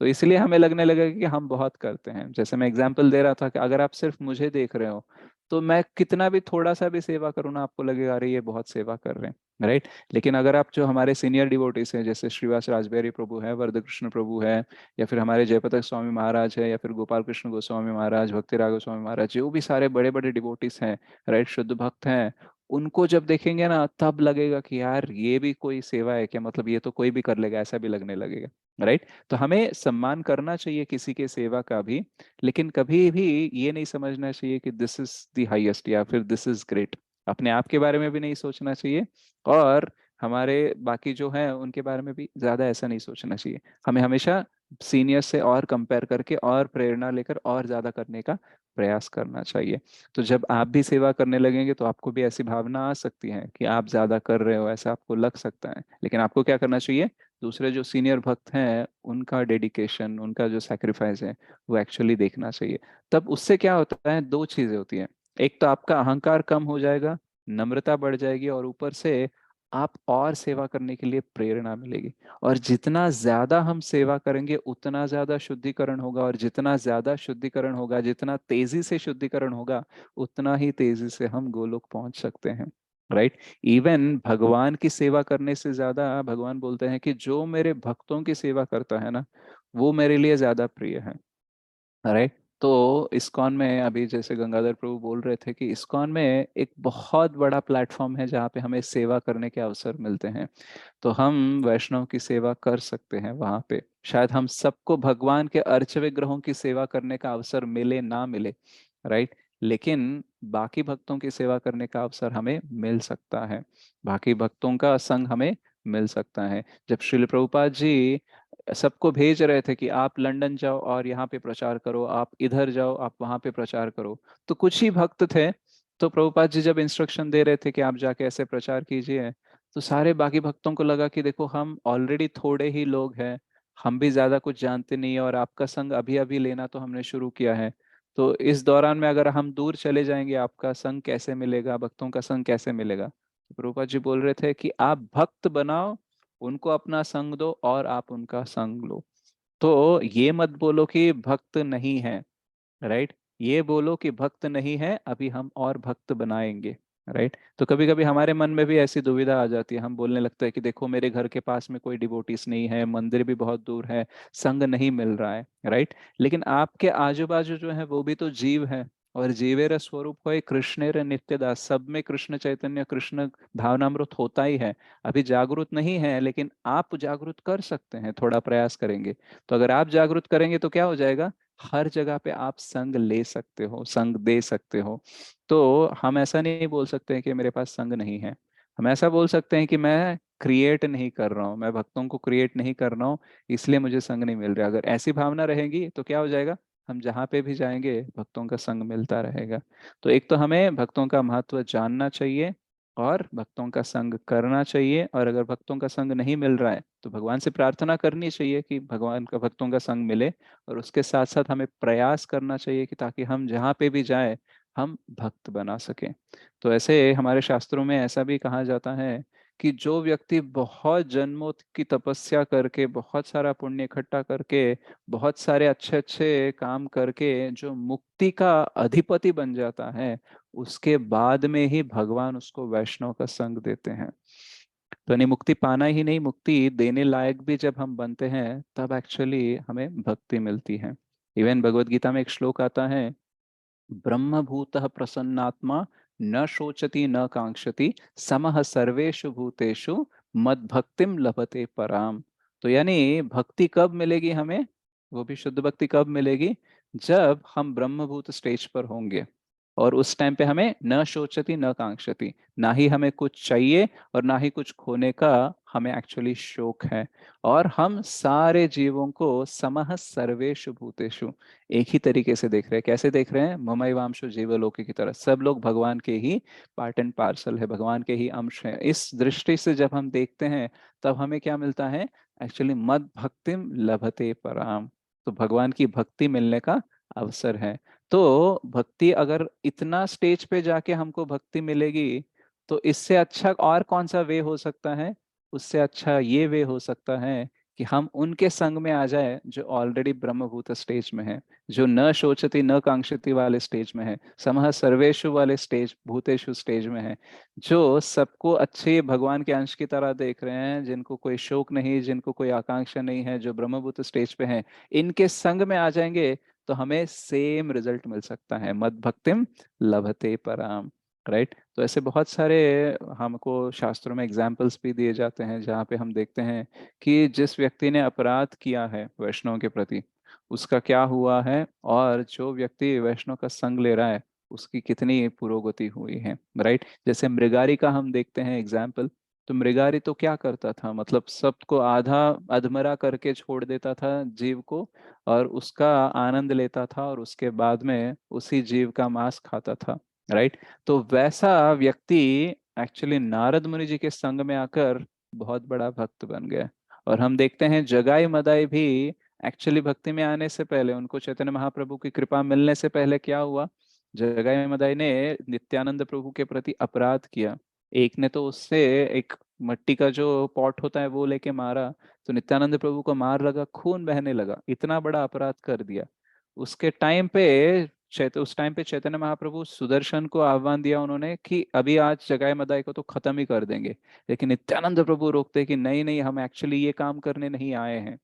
तो इसलिए हमें लगने लगेगा कि हम बहुत करते हैं। जैसे मैं एग्जाम्पल दे रहा था कि अगर आप सिर्फ मुझे देख रहे हो, तो मैं कितना भी थोड़ा सा भी सेवा करूँ ना, आपको लगेगा अरे ये बहुत सेवा कर रहे हैं। राइट? लेकिन अगर आप जो हमारे सीनियर डिवोटीज हैं, जैसे श्रीवास राजबिहारी प्रभु है, वरदकृष्ण प्रभु है, या फिर हमारे जयपताक स्वामी महाराज है, या फिर गोपाल कृष्ण गोस्वामी महाराज, भक्ति राघव गोस्वामी महाराज, जो भी सारे बड़े बड़े डिवोटीज हैं, राइट, शुद्ध भक्त हैं, उनको जब देखेंगे ना तब लगेगा कि यार ये भी कोई सेवा है क्या, मतलब ये तो कोई भी कर लेगा, ऐसा भी लगने लगेगा। राइट? तो हमें सम्मान करना चाहिए किसी के सेवा का भी, लेकिन कभी भी ये नहीं समझना चाहिए कि दिस इज द हाईएस्ट या फिर दिस इज ग्रेट। अपने आप के बारे में भी नहीं सोचना चाहिए, और हमारे बाकी जो है उनके बारे में भी ज्यादा ऐसा नहीं सोचना चाहिए। हमें हमेशा सीनियर से और कंपेयर करके और प्रेरणा लेकर और ज्यादा करने का प्रयास करना चाहिए। तो जब आप भी सेवा करने लगेंगे तो आपको भी ऐसी भावना आ सकती है कि आप ज्यादा कर रहे हो, ऐसा आपको लग सकता है। लेकिन आपको क्या करना चाहिए, दूसरे जो सीनियर भक्त हैं उनका डेडिकेशन, उनका जो सैक्रिफाइस है, वो एक्चुअली देखना चाहिए। तब उससे क्या होता है, दो चीजें होती हैं। एक तो आपका अहंकार कम हो जाएगा, नम्रता बढ़ जाएगी, और ऊपर से आप और सेवा करने के लिए प्रेरणा मिलेगी। और जितना ज्यादा हम सेवा करेंगे उतना ज्यादा शुद्धिकरण होगा, और जितना ज्यादा शुद्धिकरण होगा, जितना तेजी से शुद्धिकरण होगा, उतना ही तेजी से हम गोलोक पहुंच सकते हैं। राइट? इवन भगवान की सेवा करने से ज्यादा भगवान बोलते हैं कि जो मेरे भक्तों की सेवा करता है ना, वो मेरे लिए ज्यादा प्रिय है। राइट? तो इस्कॉन में अभी जैसे गंगाधर प्रभु बोल रहे थे कि इस्कॉन में एक बहुत बड़ा प्लेटफॉर्म है जहाँ पे हमें सेवा करने के अवसर मिलते हैं। तो हम वैष्णव की सेवा कर सकते हैं वहां पे। शायद हम सबको भगवान के अर्च विग्रहों की सेवा करने का अवसर मिले ना मिले, राइट, लेकिन बाकी भक्तों की सेवा करने का अवसर हमें मिल सकता है, बाकी भक्तों का संग हमें मिल सकता है। जब श्रील प्रभुपाद जी सबको भेज रहे थे कि आप लंदन जाओ और यहाँ पे प्रचार करो, आप इधर जाओ, आप वहां पे प्रचार करो, तो कुछ ही भक्त थे। तो प्रभुपाद जी जब इंस्ट्रक्शन दे रहे थे कि आप जाके ऐसे प्रचार कीजिए, तो सारे बाकी भक्तों को लगा कि देखो हम ऑलरेडी थोड़े ही लोग हैं, हम भी ज्यादा कुछ जानते नहीं है, और आपका संग अभी अभी लेना तो हमने शुरू किया है। तो इस दौरान में अगर हम दूर चले जाएंगे, आपका संग कैसे मिलेगा, भक्तों का संग कैसे मिलेगा? तो प्रभुपाद जी बोल रहे थे कि आप भक्त बनाओ, उनको अपना संग दो और आप उनका संग लो। तो ये मत बोलो कि भक्त नहीं है, राइट, ये बोलो कि भक्त नहीं है, अभी हम और भक्त बनाएंगे। राइट? तो कभी कभी हमारे मन में भी ऐसी दुविधा आ जाती है, हम बोलने लगते हैं कि देखो मेरे घर के पास में कोई डिवोटीज नहीं है, मंदिर भी बहुत दूर है, संग नहीं मिल रहा है। राइट? लेकिन आपके आजू बाजू जो है वो भी तो जीव है, और जीवेर स्वरूप हो कृष्णेर नित्यदास, सब में कृष्ण चैतन्य, कृष्ण भावनामृत होता ही है। अभी जागरूक नहीं है, लेकिन आप जागरूक कर सकते हैं, थोड़ा प्रयास करेंगे। तो अगर आप जागरूक करेंगे तो क्या हो जाएगा, हर जगह पे आप संग ले सकते हो, संग दे सकते हो। तो हम ऐसा नहीं बोल सकते हैं कि मेरे पास संग नहीं है, हम ऐसा बोल सकते हैं कि मैं क्रिएट नहीं कर रहा हूँ, मैं भक्तों को क्रिएट नहीं कर रहा हूँ, इसलिए मुझे संग नहीं मिल रहा। अगर ऐसी भावना रहेगी तो क्या हो जाएगा, हम जहाँ पे भी जाएंगे भक्तों का संग मिलता रहेगा। तो एक तो हमें भक्तों का महत्व जानना चाहिए, और भक्तों का संग करना चाहिए, और अगर भक्तों का संग नहीं मिल रहा है तो भगवान से प्रार्थना करनी चाहिए कि भगवान का भक्तों का संग मिले। और उसके साथ साथ हमें प्रयास करना चाहिए कि ताकि हम जहाँ पे भी जाए हम भक्त बना सकें। तो ऐसे हमारे शास्त्रों में ऐसा भी कहा जाता है कि जो व्यक्ति बहुत जन्मों की तपस्या करके, बहुत सारा पुण्य इकट्ठा करके, बहुत सारे अच्छे अच्छे काम करके जो मुक्ति का अधिपति बन जाता है, उसके बाद में ही भगवान उसको वैष्णव का संग देते हैं। तो नहीं, मुक्ति पाना ही नहीं, मुक्ति देने लायक भी जब हम बनते हैं तब एक्चुअली हमें भक्ति मिलती है। इवन भगवत गीता में एक श्लोक आता है, ब्रह्मभूतः प्रसन्नात्मा न शोचति न कांक्षति समः सर्वेषु भूतेषु मद्भक्तिम लभते पराम। तो यानी भक्ति कब मिलेगी हमें, वो भी शुद्ध भक्ति कब मिलेगी, जब हम ब्रह्मभूत स्टेज पर होंगे। और उस टाइम पे हमें न शोचती न कांक्षती, ना ही हमें कुछ चाहिए और ना ही कुछ खोने का हमें एक्चुअली शौक है। और हम सारे जीवों को समः सर्वेषु भूतेषु एक ही तरीके से देख रहे हैं। कैसे देख रहे हैं, ममैवांशो जीवलोके की तरह, सब लोग भगवान के ही पार्ट एंड पार्सल है, भगवान के ही अंश है। इस दृष्टि से जब हम देखते हैं तब हमें क्या मिलता है, एक्चुअली मद भक्तिम लभते पराम। तो भगवान की भक्ति मिलने का अवसर है। तो भक्ति अगर इतना स्टेज पे जाके हमको भक्ति मिलेगी, तो इससे अच्छा और कौन सा वे हो सकता है, उससे अच्छा ये वे हो सकता है कि हम उनके संग में आ जाए जो ऑलरेडी ब्रह्मभूत स्टेज में है, जो न शोचती न कांक्षती वाले स्टेज में है, समः सर्वेषु वाले स्टेज, भूतेषु स्टेज में है, जो सबको अच्छे भगवान के अंश की तरह देख रहे हैं, जिनको कोई शोक नहीं, जिनको कोई आकांक्षा नहीं है, जो ब्रह्मभूत स्टेज पे हैं। इनके संग में आ जाएंगे तो हमें सेम रिजल्ट मिल सकता है, मद भक्तिम लभते पराम। राइट। तो ऐसे बहुत सारे हमको शास्त्रों में एग्जाम्पल्स भी दिए जाते हैं, जहाँ पे हम देखते हैं कि जिस व्यक्ति ने अपराध किया है वैष्णव के प्रति, उसका क्या हुआ है, और जो व्यक्ति वैष्णव का संग ले रहा है उसकी कितनी पुरोगति हुई है। राइट। जैसे मृगारी का हम देखते हैं एग्जाम्पल। तो मृगारी तो क्या करता था, मतलब सबको आधा अधमरा करके छोड़ देता था जीव को, और उसका आनंद लेता था, और उसके बाद में उसी जीव का मांस खाता था। राइट। तो वैसा व्यक्ति एक्चुअली नारद मुनि जी के संग में आकर बहुत बड़ा भक्त बन गया। और हम देखते हैं जगाई मदाई भी एक्चुअली भक्ति में आने से पहले, उनको चैतन्य महाप्रभु की कृपा मिलने से पहले क्या हुआ, जगाई मदाई ने नित्यानंद प्रभु के प्रति अपराध किया। एक ने तो उससे एक मट्टी का जो पॉट होता है वो लेके मारा, तो नित्यानंद प्रभु को मार लगा, खून बहने लगा, इतना बड़ा अपराध कर दिया। उसके टाइम पे उस टाइम पे चैतन्य महाप्रभु सुदर्शन को आह्वान दिया उन्होंने कि अभी आज जगाए मदाई को तो खत्म ही कर देंगे। लेकिन नित्यानंद प्रभु रोकते कि नहीं नहीं, हम एक्चुअली ये काम करने नहीं आए हैं।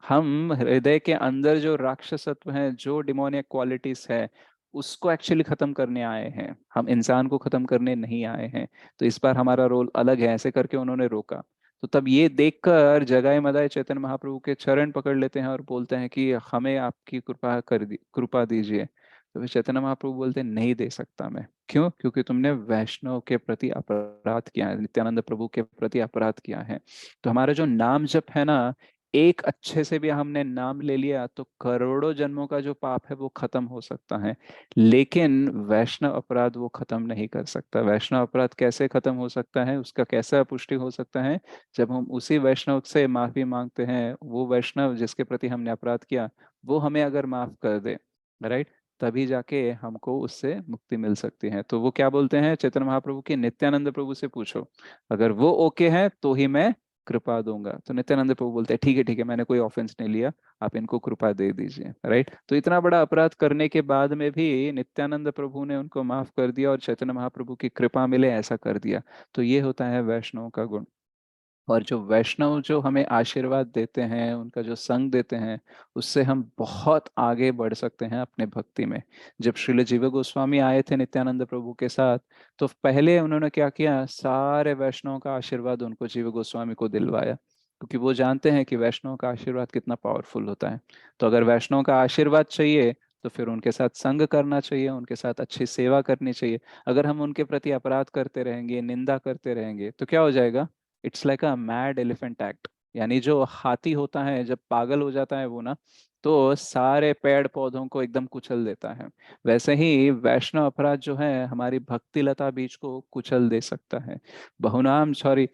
हम हृदय के अंदर जो राक्षसत्व है, जो डिमोनियक क्वालिटीज है, उसको एक्चुअली खत्म करने आए हैं, हम इंसान को खत्म करने नहीं आए हैं। तो इस बार हमारा रोल अलग है, ऐसे करके उन्होंने रोका। तो तब ये देखकर जगाए मदाए चैतन्य महाप्रभु के चरण पकड़ लेते हैं और बोलते हैं कि हमें आपकी कृपा दीजिए। तो फिर चैतन्य महाप्रभु बोलते हैं नहीं दे सकता मैं। क्यों? क्योंकि तुमने वैष्णव के प्रति अपराध किया है, नित्यानंद प्रभु के प्रति अपराध किया है। तो हमारा जो नाम जप है ना, एक अच्छे से भी हमने नाम ले लिया तो करोड़ों जन्मों का जो पाप है वो खत्म हो सकता है। लेकिन वैष्णव अपराध वो खत्म नहीं कर सकता। वैष्णव अपराध कैसे खत्म हो सकता है, उसका कैसा पुष्टि हो सकता है, जब हम उसी वैष्णव से माफी मांगते हैं। वो वैष्णव जिसके प्रति हमने अपराध किया, वो हमें अगर माफ कर दे, राइट, तभी जाके हमको उससे मुक्ति मिल सकती है। तो वो क्या बोलते हैं चैतन्य महाप्रभु की, नित्यानंद प्रभु से पूछो, अगर वो ओके है तो ही मैं कृपा दूंगा। तो नित्यानंद प्रभु बोलते हैं ठीक है ठीक है, मैंने कोई ऑफेंस नहीं लिया, आप इनको कृपा दे दीजिए। राइट। तो इतना बड़ा अपराध करने के बाद में भी नित्यानंद प्रभु ने उनको माफ कर दिया, और चैतन्य महाप्रभु की कृपा मिले ऐसा कर दिया। तो ये होता है वैष्णव का गुण। और जो वैष्णव जो हमें आशीर्वाद देते हैं, उनका जो संग देते हैं, उससे हम बहुत आगे बढ़ सकते हैं अपने भक्ति में। जब श्रील जीव गोस्वामी आए थे नित्यानंद प्रभु के साथ, तो पहले उन्होंने क्या किया, सारे वैष्णव का आशीर्वाद उनको जीव गोस्वामी को दिलवाया, क्योंकि वो जानते हैं कि वैष्णव का आशीर्वाद कितना पावरफुल होता है। तो अगर वैष्णव का आशीर्वाद चाहिए तो फिर उनके साथ संग करना चाहिए, उनके साथ अच्छी सेवा करनी चाहिए। अगर हम उनके प्रति अपराध करते रहेंगे, निंदा करते रहेंगे, तो क्या हो जाएगा, it's like a mad elephant act. यानी जो हाथी होता है जब पागल हो जाता है वो ना, तो सारे पेड़ पौधों को एकदम कुचल देता है। वैसे ही वैष्णव अपराध जो है हमारी भक्ति लता बीज को कुचल दे सकता है। बहुनाम सॉरी,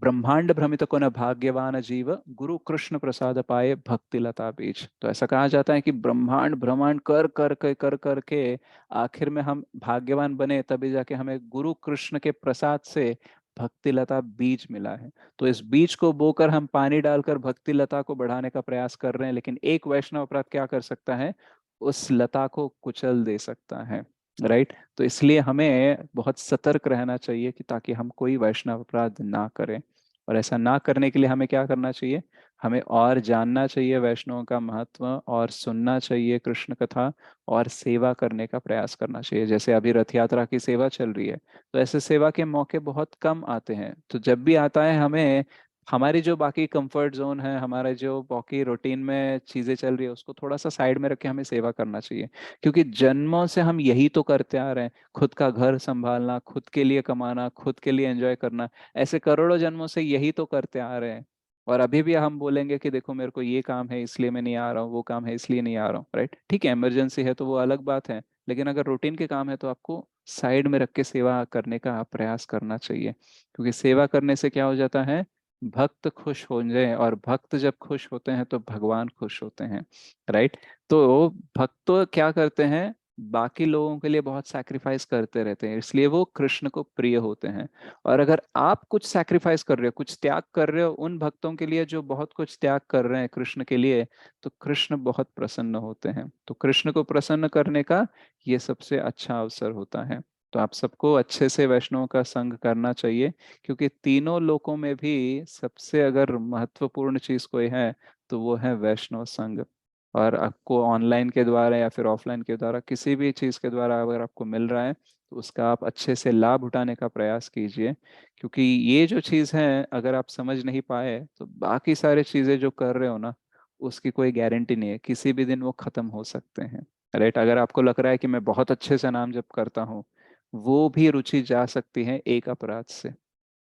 ब्रह्मांड भ्रमित को न भाग्यवान जीव, गुरु कृष्ण प्रसाद पाए भक्ति लता बीज। तो ऐसा कहा जाता है कि ब्रह्मांड भ्रमण कर करके आखिर में हम भाग्यवान बने, तभी जाके हमें गुरु कृष्ण के प्रसाद से भक्ति लता बीज मिला है। तो इस बीज को बोकर हम पानी डालकर भक्ति लता को बढ़ाने का प्रयास कर रहे हैं, लेकिन एक वैष्णव अपराध क्या कर सकता है, उस लता को कुचल दे सकता है। राइट। तो इसलिए हमें बहुत सतर्क रहना चाहिए कि ताकि हम कोई वैष्णव अपराध ना करें। और ऐसा ना करने के लिए हमें क्या करना चाहिए, हमें और जानना चाहिए वैष्णव का महत्व, और सुनना चाहिए कृष्ण कथा, और सेवा करने का प्रयास करना चाहिए। जैसे अभी रथ यात्रा की सेवा चल रही है, तो ऐसे सेवा के मौके बहुत कम आते हैं। तो जब भी आता है हमें हमारी जो बाकी कंफर्ट जोन है, हमारा जो बाकी रूटीन में चीजें चल रही है, उसको थोड़ा सा साइड में रख के हमें सेवा करना चाहिए। क्योंकि जन्मों से हम यही तो करते आ रहे हैं, खुद का घर संभालना, खुद के लिए कमाना, खुद के लिए एंजॉय करना, ऐसे करोड़ों जन्मों से यही तो करते आ रहे हैं। और अभी भी हम बोलेंगे कि देखो मेरे को ये काम है इसलिए मैं नहीं आ रहा हूँ, वो काम है इसलिए नहीं आ रहा हूँ, राइट? ठीक है, इमरजेंसी है तो वो अलग बात है, लेकिन अगर रूटीन के काम है तो आपको साइड में रख के सेवा करने का प्रयास करना चाहिए। क्योंकि सेवा करने से क्या हो जाता है, भक्त खुश हो जाए, और भक्त जब खुश होते हैं तो भगवान खुश होते हैं, राइट? तो भक्त तो क्या करते हैं, बाकी लोगों के लिए बहुत सैक्रिफाइस करते रहते हैं, इसलिए वो कृष्ण को प्रिय होते हैं। और अगर आप कुछ सैक्रिफाइस कर रहे हो, कुछ त्याग कर रहे हो उन भक्तों के लिए जो बहुत कुछ त्याग कर रहे हैं कृष्ण के लिए, तो कृष्ण बहुत प्रसन्न होते हैं। तो कृष्ण को प्रसन्न करने का ये सबसे अच्छा अवसर होता है। तो आप सबको अच्छे से वैष्णव का संग करना चाहिए, क्योंकि तीनों लोकों में भी सबसे अगर महत्वपूर्ण चीज कोई है तो वो है वैष्णव संग। और आपको ऑनलाइन के द्वारा या फिर ऑफलाइन के द्वारा किसी भी चीज के द्वारा अगर आपको मिल रहा है तो उसका आप अच्छे से लाभ उठाने का प्रयास कीजिए। क्योंकि ये जो चीज है, अगर आप समझ नहीं पाए तो बाकी सारी चीजें जो कर रहे हो ना, उसकी कोई गारंटी नहीं है, किसी भी दिन वो खत्म हो सकते हैं, राइट? अगर आपको लग रहा है कि मैं बहुत अच्छे से नाम जप करता हूँ, वो भी रुचि जा सकती है एक अपराध से,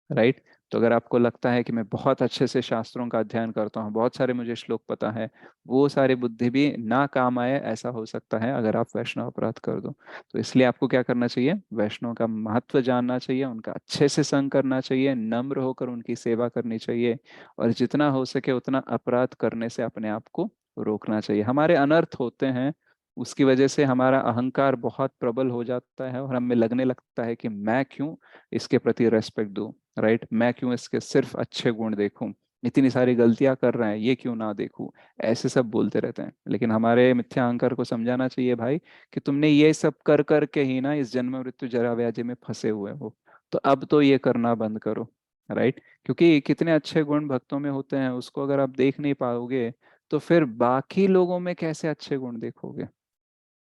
राइट? तो अगर आपको लगता है कि मैं बहुत अच्छे से शास्त्रों का अध्ययन करता हूँ, बहुत सारे मुझे श्लोक पता है, वो सारी बुद्धि भी ना काम आए, ऐसा हो सकता है अगर आप वैष्णव अपराध कर दो। तो इसलिए आपको क्या करना चाहिए, वैष्णव का महत्व जानना चाहिए, उनका अच्छे से संग करना चाहिए, नम्र होकर उनकी सेवा करनी चाहिए, और जितना हो सके उतना अपराध करने से अपने आप को रोकना चाहिए। हमारे अनर्थ होते हैं, उसकी वजह से हमारा अहंकार बहुत प्रबल हो जाता है, और हमें लगने लगता है कि मैं क्यों इसके प्रति रेस्पेक्ट दूं, राइट? मैं क्यों इसके सिर्फ अच्छे गुण देखूं, इतनी सारी गलतियां कर रहे हैं ये क्यों ना देखूं, ऐसे सब बोलते रहते हैं। लेकिन हमारे मिथ्या अहंकार को समझाना चाहिए भाई, कि तुमने ये सब कर करके ही ना इस जन्म मृत्यु जरा व्याधि में फंसे हुए हो, तो अब तो ये करना बंद करो, राइट? क्योंकि कितने अच्छे गुण भक्तों में होते हैं, उसको अगर आप देख नहीं पाओगे तो फिर बाकी लोगों में कैसे अच्छे गुण देखोगे?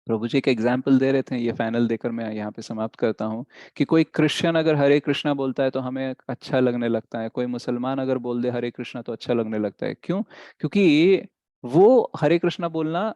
प्रभु जी एक एग्जाम्पल दे रहे थे, ये फाइनल देकर मैं यहाँ पे समाप्त करता हूँ, कि कोई क्रिश्चियन अगर हरे कृष्णा बोलता है तो हमें अच्छा लगने लगता है, कोई मुसलमान अगर बोल दे हरे कृष्णा तो अच्छा लगने लगता है। क्यों? क्योंकि वो हरे कृष्णा बोलना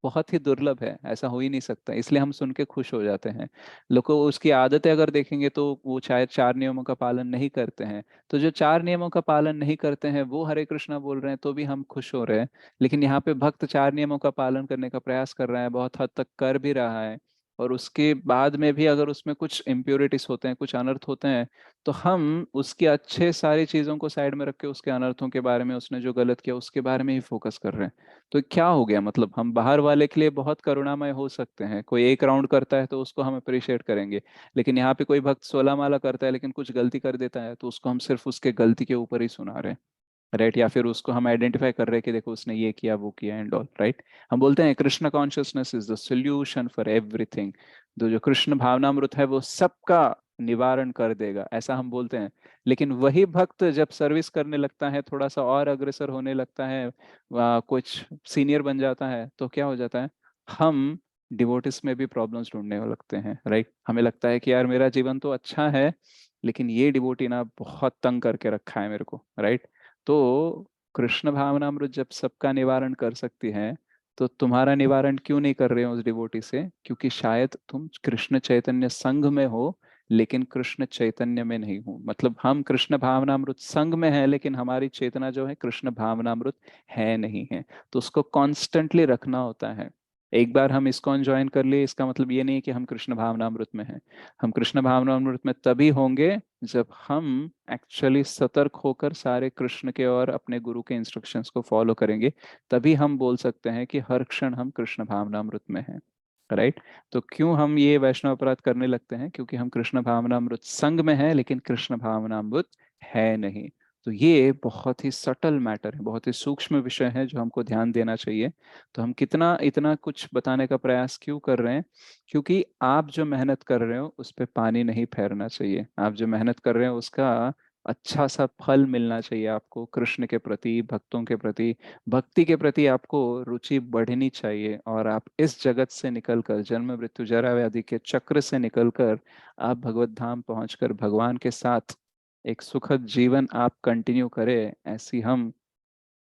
बहुत ही दुर्लभ है, ऐसा हो ही नहीं सकता, इसलिए हम सुन के खुश हो जाते हैं। लोग को उसकी आदतें अगर देखेंगे तो वो शायद चार नियमों का पालन नहीं करते हैं, तो जो चार नियमों का पालन नहीं करते हैं वो हरे कृष्णा बोल रहे हैं तो भी हम खुश हो रहे हैं। लेकिन यहाँ पे भक्त चार नियमों का पालन करने का प्रयास कर रहा है, बहुत हद तक कर भी रहा है, और उसके बाद में भी अगर उसमें कुछ इम्प्योरिटीज होते हैं, कुछ अनर्थ होते हैं, तो हम उसकी अच्छे सारी चीजों को साइड में रख के उसके अनर्थों के बारे में, उसने जो गलत किया उसके बारे में ही फोकस कर रहे हैं। तो क्या हो गया, मतलब हम बाहर वाले के लिए बहुत करुणामय हो सकते हैं, कोई एक राउंड करता है तो उसको हम अप्रिशिएट करेंगे, लेकिन यहाँ पे कोई भक्त 16 माला करता है लेकिन कुछ गलती कर देता है तो उसको हम सिर्फ उसके गलती के ऊपर ही सुना रहे हैं, राइट? या फिर उसको हम आइडेंटिफाई कर रहे हैं कि देखो उसने ये किया वो किया एंड ऑल, राइट? हम बोलते हैं Krishna consciousness is the solution for everything. तो जो कृष्ण भावनामृत है वो सबका निवारण कर देगा, ऐसा हम बोलते हैं। लेकिन वही भक्त जब सर्विस करने लगता है, थोड़ा सा और अग्रसर होने लगता है, कुछ सीनियर बन जाता है, तो क्या हो जाता है, हम डिवोटिस में भी प्रॉब्लम्स ढूंढने लगते हैं, राइट? हमें लगता है कि यार मेरा जीवन तो अच्छा है, लेकिन ये डिवोटी ना बहुत तंग करके रखा है मेरे को, राइट? तो कृष्ण भावनामृत जब सबका निवारण कर सकती है, तो तुम्हारा निवारण क्यों नहीं कर रहे हो उस डिवोटी से? क्योंकि शायद तुम कृष्ण चैतन्य संघ में हो, लेकिन कृष्ण चैतन्य में नहीं हो। मतलब हम कृष्ण भावनामृत संघ में हैं, लेकिन हमारी चेतना जो है कृष्ण भावनामृत है नहीं है। तो उसको कॉन्स्टेंटली रखना होता है। एक बार हम इसको ज्वाइन कर लिए, इसका मतलब ये नहीं कि हम कृष्ण भावनामृत में हैं। हम कृष्ण भावनामृत में तभी होंगे जब हम एक्चुअली सतर्क होकर सारे कृष्ण के और अपने गुरु के इंस्ट्रक्शंस को फॉलो करेंगे। तभी हम बोल सकते हैं कि हर क्षण हम कृष्ण भावनामृत में हैं, राइट? तो क्यों हम ये वैष्णव अपराध करने लगते हैं? क्योंकि हम कृष्ण भावनामृत संग में हैं लेकिन कृष्ण भावनामृत है नहीं। तो ये बहुत ही सटल मैटर है, बहुत ही सूक्ष्म विषय है जो हमको ध्यान देना चाहिए। तो हम कितना इतना कुछ बताने का प्रयास क्यों कर रहे हैं? क्योंकि आप जो मेहनत कर रहे हो उस पे पानी नहीं फेरना चाहिए। आप जो मेहनत कर रहे हो उसका अच्छा सा फल मिलना चाहिए आपको, कृष्ण के प्रति, भक्तों के प्रति, भक्ति के प्रति आपको रुचि बढ़नी चाहिए, और आप इस जगत से निकलकर, जन्म मृत्यु जरा व्याधि के चक्र से निकलकर आप भगवत धाम पहुंचकर भगवान के साथ एक सुखद जीवन आप कंटिन्यू करें, ऐसी हम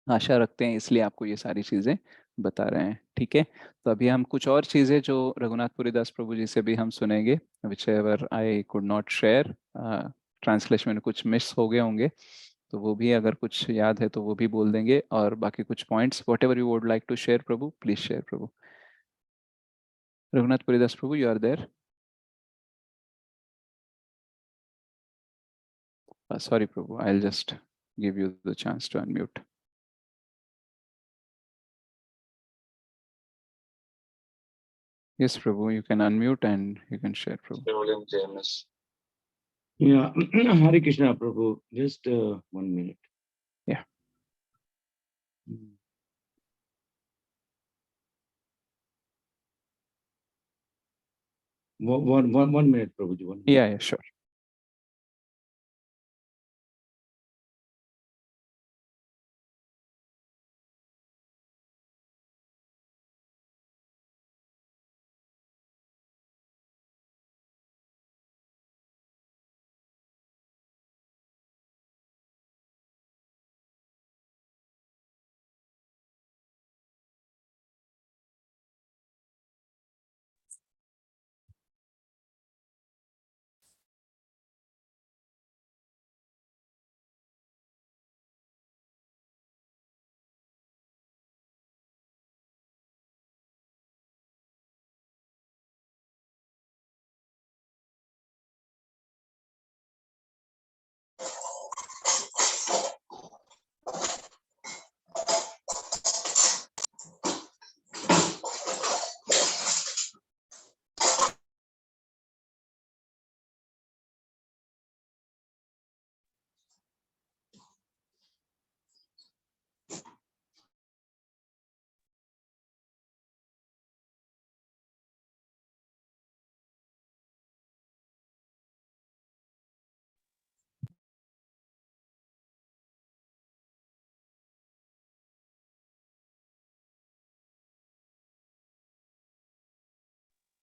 आशा रखते हैं, इसलिए आपको ये सारी चीज़ें बता रहे हैं। ठीक है, तो अभी हम कुछ और चीज़ें जो रघुनाथ पुरीदास प्रभु जी से भी हम सुनेंगे, which ever I could not share, translation में कुछ मिस हो गए होंगे, तो वो भी अगर कुछ याद है तो वो भी बोल देंगे, और बाकी कुछ points whatever you would like to share Prabhu, please share Prabhu. Raghunath Puridas Prabhu, you are there? Sorry Prabhu, I'll just give you the chance to unmute. Yes Prabhu, you can unmute and you can share Prabhu. Yeah, Hare Krishna Prabhu, just 1 minute. Yeah. One minute, Prabhuji. 1 minute. Yeah, sure.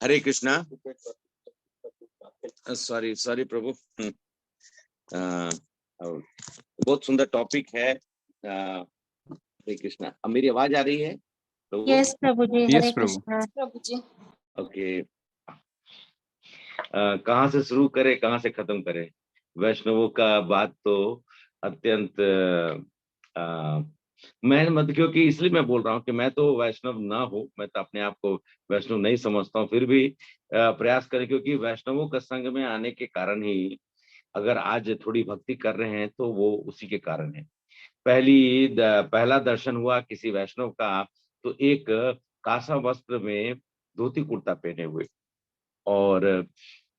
Hare Krishna. Sorry प्रभु. बहुत सुंदर topic है. हरे कृष्णा. अब मेरी आवाज आ रही है? Yes प्रभु जी. Yes, हरे प्रभु. कृष्णा प्रभु जी. Okay. कहाँ से शुरू करें, कहाँ से खत्म करें? वैष्णवों का बात तो अत्यंत मैं मत, क्योंकि इसलिए मैं बोल रहा हूँ कि मैं तो वैष्णव ना हूँ, मैं तो अपने आप को वैष्णव नहीं समझता हूँ, फिर भी प्रयास करें, क्योंकि वैष्णवों का संग में आने के कारण ही अगर आज थोड़ी भक्ति कर रहे हैं तो वो उसी के कारण है. पहला दर्शन हुआ किसी वैष्णव का तो एक कासा वस्त्र में धोती कुर्ता पहने हुए. और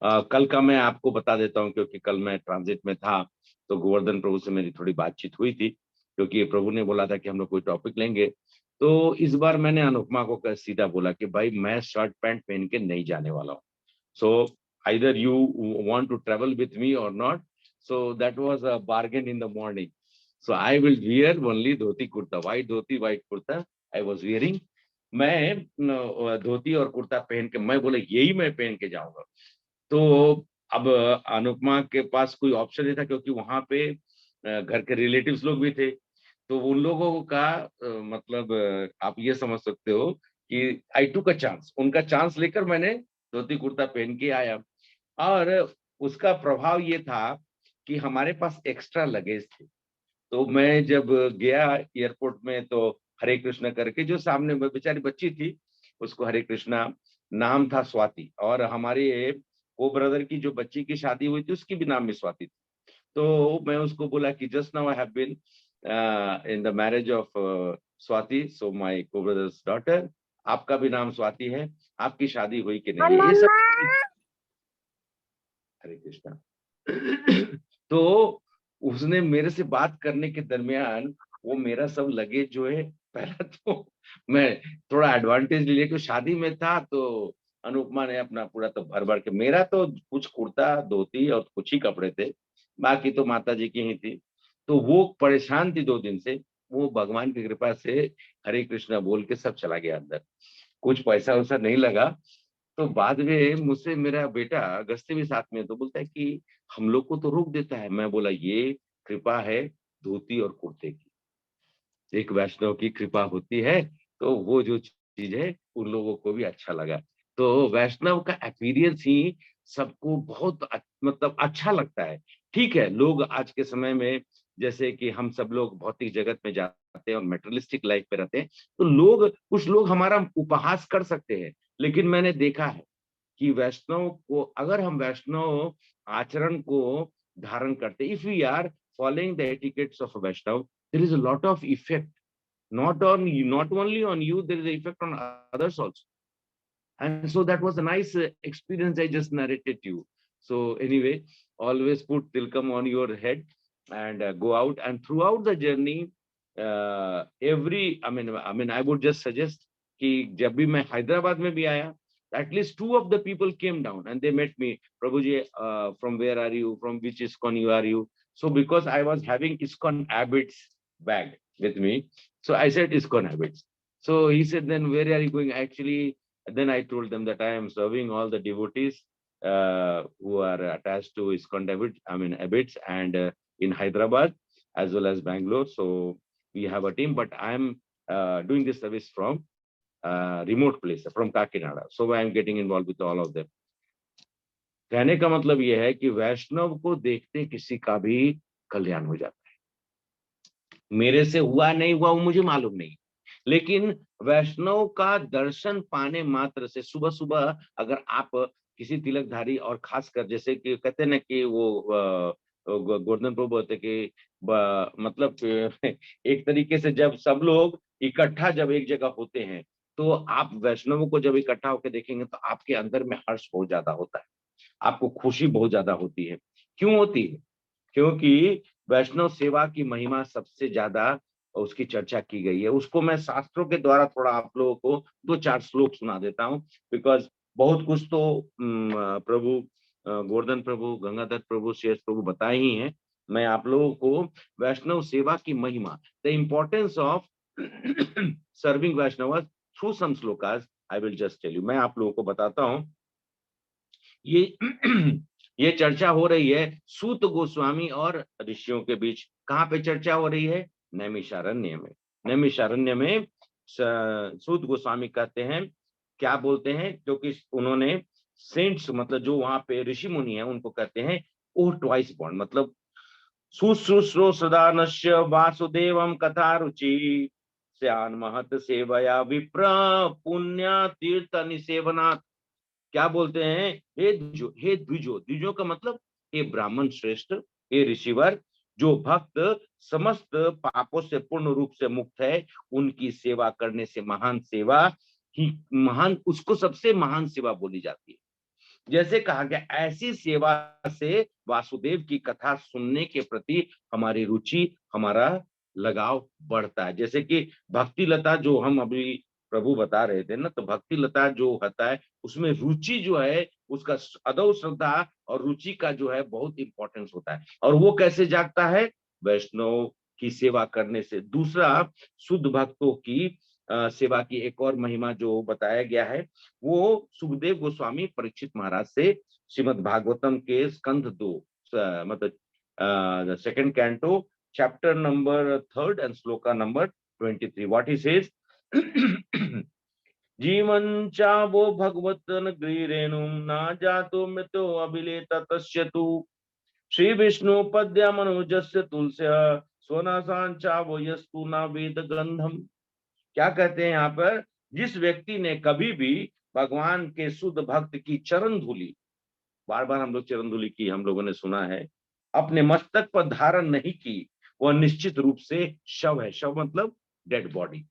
कल का मैं आपको बता देता हूँ, क्योंकि कल मैं ट्रांजिट में था, तो गोवर्धन प्रभु से मेरी थोड़ी बातचीत हुई थी, क्योंकि प्रभु ने बोला था कि हम लोग कोई टॉपिक लेंगे. तो इस बार मैंने अनुपमा को सीधा बोला कि भाई मैं शर्ट पैंट पहन के नहीं जाने वाला हूँ. So either you want to travel with me or not. So that was a bargain in the morning. So I will wear only dhoti kurta, white dhoti, white kurta. I was wearing. मैं धोती और कुर्ता पहन के, मैं बोले यही मैं पहन के जाऊंगा. तो अब अनुपमा के पास कोई ऑप्शन नहीं था, क्योंकि वहां पे घर के रिलेटिव्स लोग भी थे. तो उन लोगों का मतलब आप ये समझ सकते हो कि आई टुक अ चांस, उनका चांस लेकर मैंने धोती कुर्ता पहन के आया. और उसका प्रभाव ये था कि हमारे पास एक्स्ट्रा लगेज थे. तो मैं जब गया एयरपोर्ट में, तो हरे कृष्णा करके जो सामने बेचारी बच्ची थी, उसको हरे कृष्णा नाम था स्वाति, और हमारे को ब्रदर की जो बच्ची की शादी हुई थी उसकी भी नाम में स्वाति थी. तो मैं उसको बोला कि just now I have been in the marriage of Swati, so my co brother's daughter, आपका भी नाम स्वाति है, आपकी शादी हुई कि नहीं, ये सब. हरे कृष्णा. तो उसने मेरे से बात करने के दरमियान वो मेरा सब लगेज जो है, पहला तो मैं थोड़ा एडवांटेज ले लिया, क्योंकि शादी में था तो अनुपमा ने अपना पूरा तो भर भर के, मेरा तो कुछ कुर्ता धोती और कुछ ही कपड़े थे, बाकी तो माता जी की ही थी. तो वो परेशान थी 2 दिन से. वो भगवान की कृपा से हरे कृष्णा बोल के सब चला गया अंदर. कुछ पैसा वैसा नहीं लगा. तो बाद में मुझसे मेरा बेटा गस्ते भी साथ में, तो बोलता है कि हम लोग को तो रोक देता है। मैं बोला ये कृपा है धोती और कुर्ते की, एक वैष्णव की कृपा होती है, तो वो जो चीज है उन लोगों को भी अच्छा लगा। तो वैष्णव का अपीयरेंस ही सबको बहुत मतलब अच्छा लगता है। ठीक है, लोग आज के समय में जैसे कि हम सब लोग भौतिक जगत में जाते हैं और मेटेरियलिस्टिक लाइफ पे रहते हैं, तो लोग कुछ लोग हमारा उपहास कर सकते हैं, लेकिन मैंने देखा है कि वैष्णव को, अगर हम वैष्णव आचरण को धारण करते, if we are following the etiquettes of Vaishnav, there is a lot of effect, not only on you, there is an effect on others also. And so that was a nice experience I just narrated to you. So anyway, always put tilkam on your head and go out, and throughout the journey, I would just suggest कि जब भी मैं हैदराबाद में भी आया, at least two of the people came down and they met me. Prabhuji, from where are you? From which ISKCON you are you? So because I was having ISKCON habits bag with me, so I said ISKCON habits. So he said, then where are you going? Actually, then I told them that I am serving all the devotees who are attached to ISKCON habits, and in Hyderabad as well as Bangalore. So we have a team, but I am doing this service from remote place, from Kakinada. So I am getting involved with all of them. कहने का मतलब यह है कि वैष्णव को देखते किसी का भी कल्याण हो जाता है। मेरे से हुआ नहीं हुआ वो मुझे मालूम नहीं, लेकिन वैष्णव का दर्शन पाने मात्र से, सुबह सुबह अगर आप किसी तिलकधारी, और खासकर जैसे कि कहते हैं ना कि वो गोवर्धन प्रभु बोलते कि मतलब एक तरीके से जब सब लोग इकट्ठा जब एक जगह होते हैं, तो आप वैष्णवों को जब इकट्ठा होकर देखेंगे तो आपके अंदर में हर्ष बहुत ज्यादा होता है, आपको खुशी बहुत ज्यादा होती है। क्यों होती है? क्योंकि वैष्णव सेवा की महिमा सबसे ज्यादा उसकी चर्चा की गई है। उसको मैं शास्त्रों के द्वारा थोड़ा आप लोगों को 2-4 श्लोक सुना देता हूँ, बिकॉज बहुत कुछ तो प्रभु गोवर्धन प्रभु, गंगाधर प्रभु, शेष प्रभु बताए ही हैं। मैं आप लोगों को वैष्णव सेवा की महिमा, the importance of serving Vaishnav through some shlokas I will just tell you. मैं आप लोगों को बताता हूँ। ये ये चर्चा हो रही है सूत गोस्वामी और ऋषियों के बीच। कहाँ पे चर्चा हो रही है? नैमिषारण्य में। नैमिषारण्य में सूत गोस्वामी कहते हैं, क्या बोलते हैं, क्योंकि उन्होंने सेंट्स, मतलब जो वहां पे ऋषि मुनि है, उनको कहते हैं ओ ट्वाइस बॉर्न, मतलब शुश्रूषो सदानस्य वासुदेवम कथा रुचि स्यान महत सेवया विप्र पुण्य तीर्थ निसेवनात्। क्या बोलते हैं? हे द्विजो, द्विजो का मतलब हे ब्राह्मण श्रेष्ठ, हे ऋषिवर, जो भक्त समस्त पापों से पूर्ण रूप से मुक्त है, उनकी सेवा करने से महान सेवा ही महान, उसको सबसे महान सेवा बोली जाती है। जैसे कहा गया, ऐसी सेवा से वासुदेव की कथा सुनने के प्रति हमारी रुचि, हमारा लगाव बढ़ता है। जैसे कि भक्ति लता जो हम अभी प्रभु बता रहे थे ना, तो भक्ति लता जो होता है उसमें रुचि जो है, उसका अदौ श्रद्धा और रुचि का जो है बहुत इंपॉर्टेंस होता है। और वो कैसे जागता है? वैष्णव की सेवा करने से। दूसरा, शुद्ध भक्तों की सेवा की एक और महिमा जो बताया गया है, वो सुखदेव गोस्वामी परीक्षित महाराज से श्रीमद् भागवतम के स्कंध 2, मतलब second canto, chapter number 3 and shloka number 23, what he says, जीवन चावो भगवतन गृरेणुम ना जातो मृतो अभिलेता तस्यतु श्री विष्णु पद्या मनोजस्य तुलस्य स्वनासान चावो यस्तु ना वेद गंधम। क्या कहते हैं यहाँ पर? जिस व्यक्ति ने कभी भी भगवान के शुद्ध भक्त की चरण धूली, बार बार हम लोग चरण धूली की हम लोगों ने सुना है, अपने मस्तक पर धारण नहीं की, वह निश्चित रूप से शव है। शव मतलब डेड बॉडी।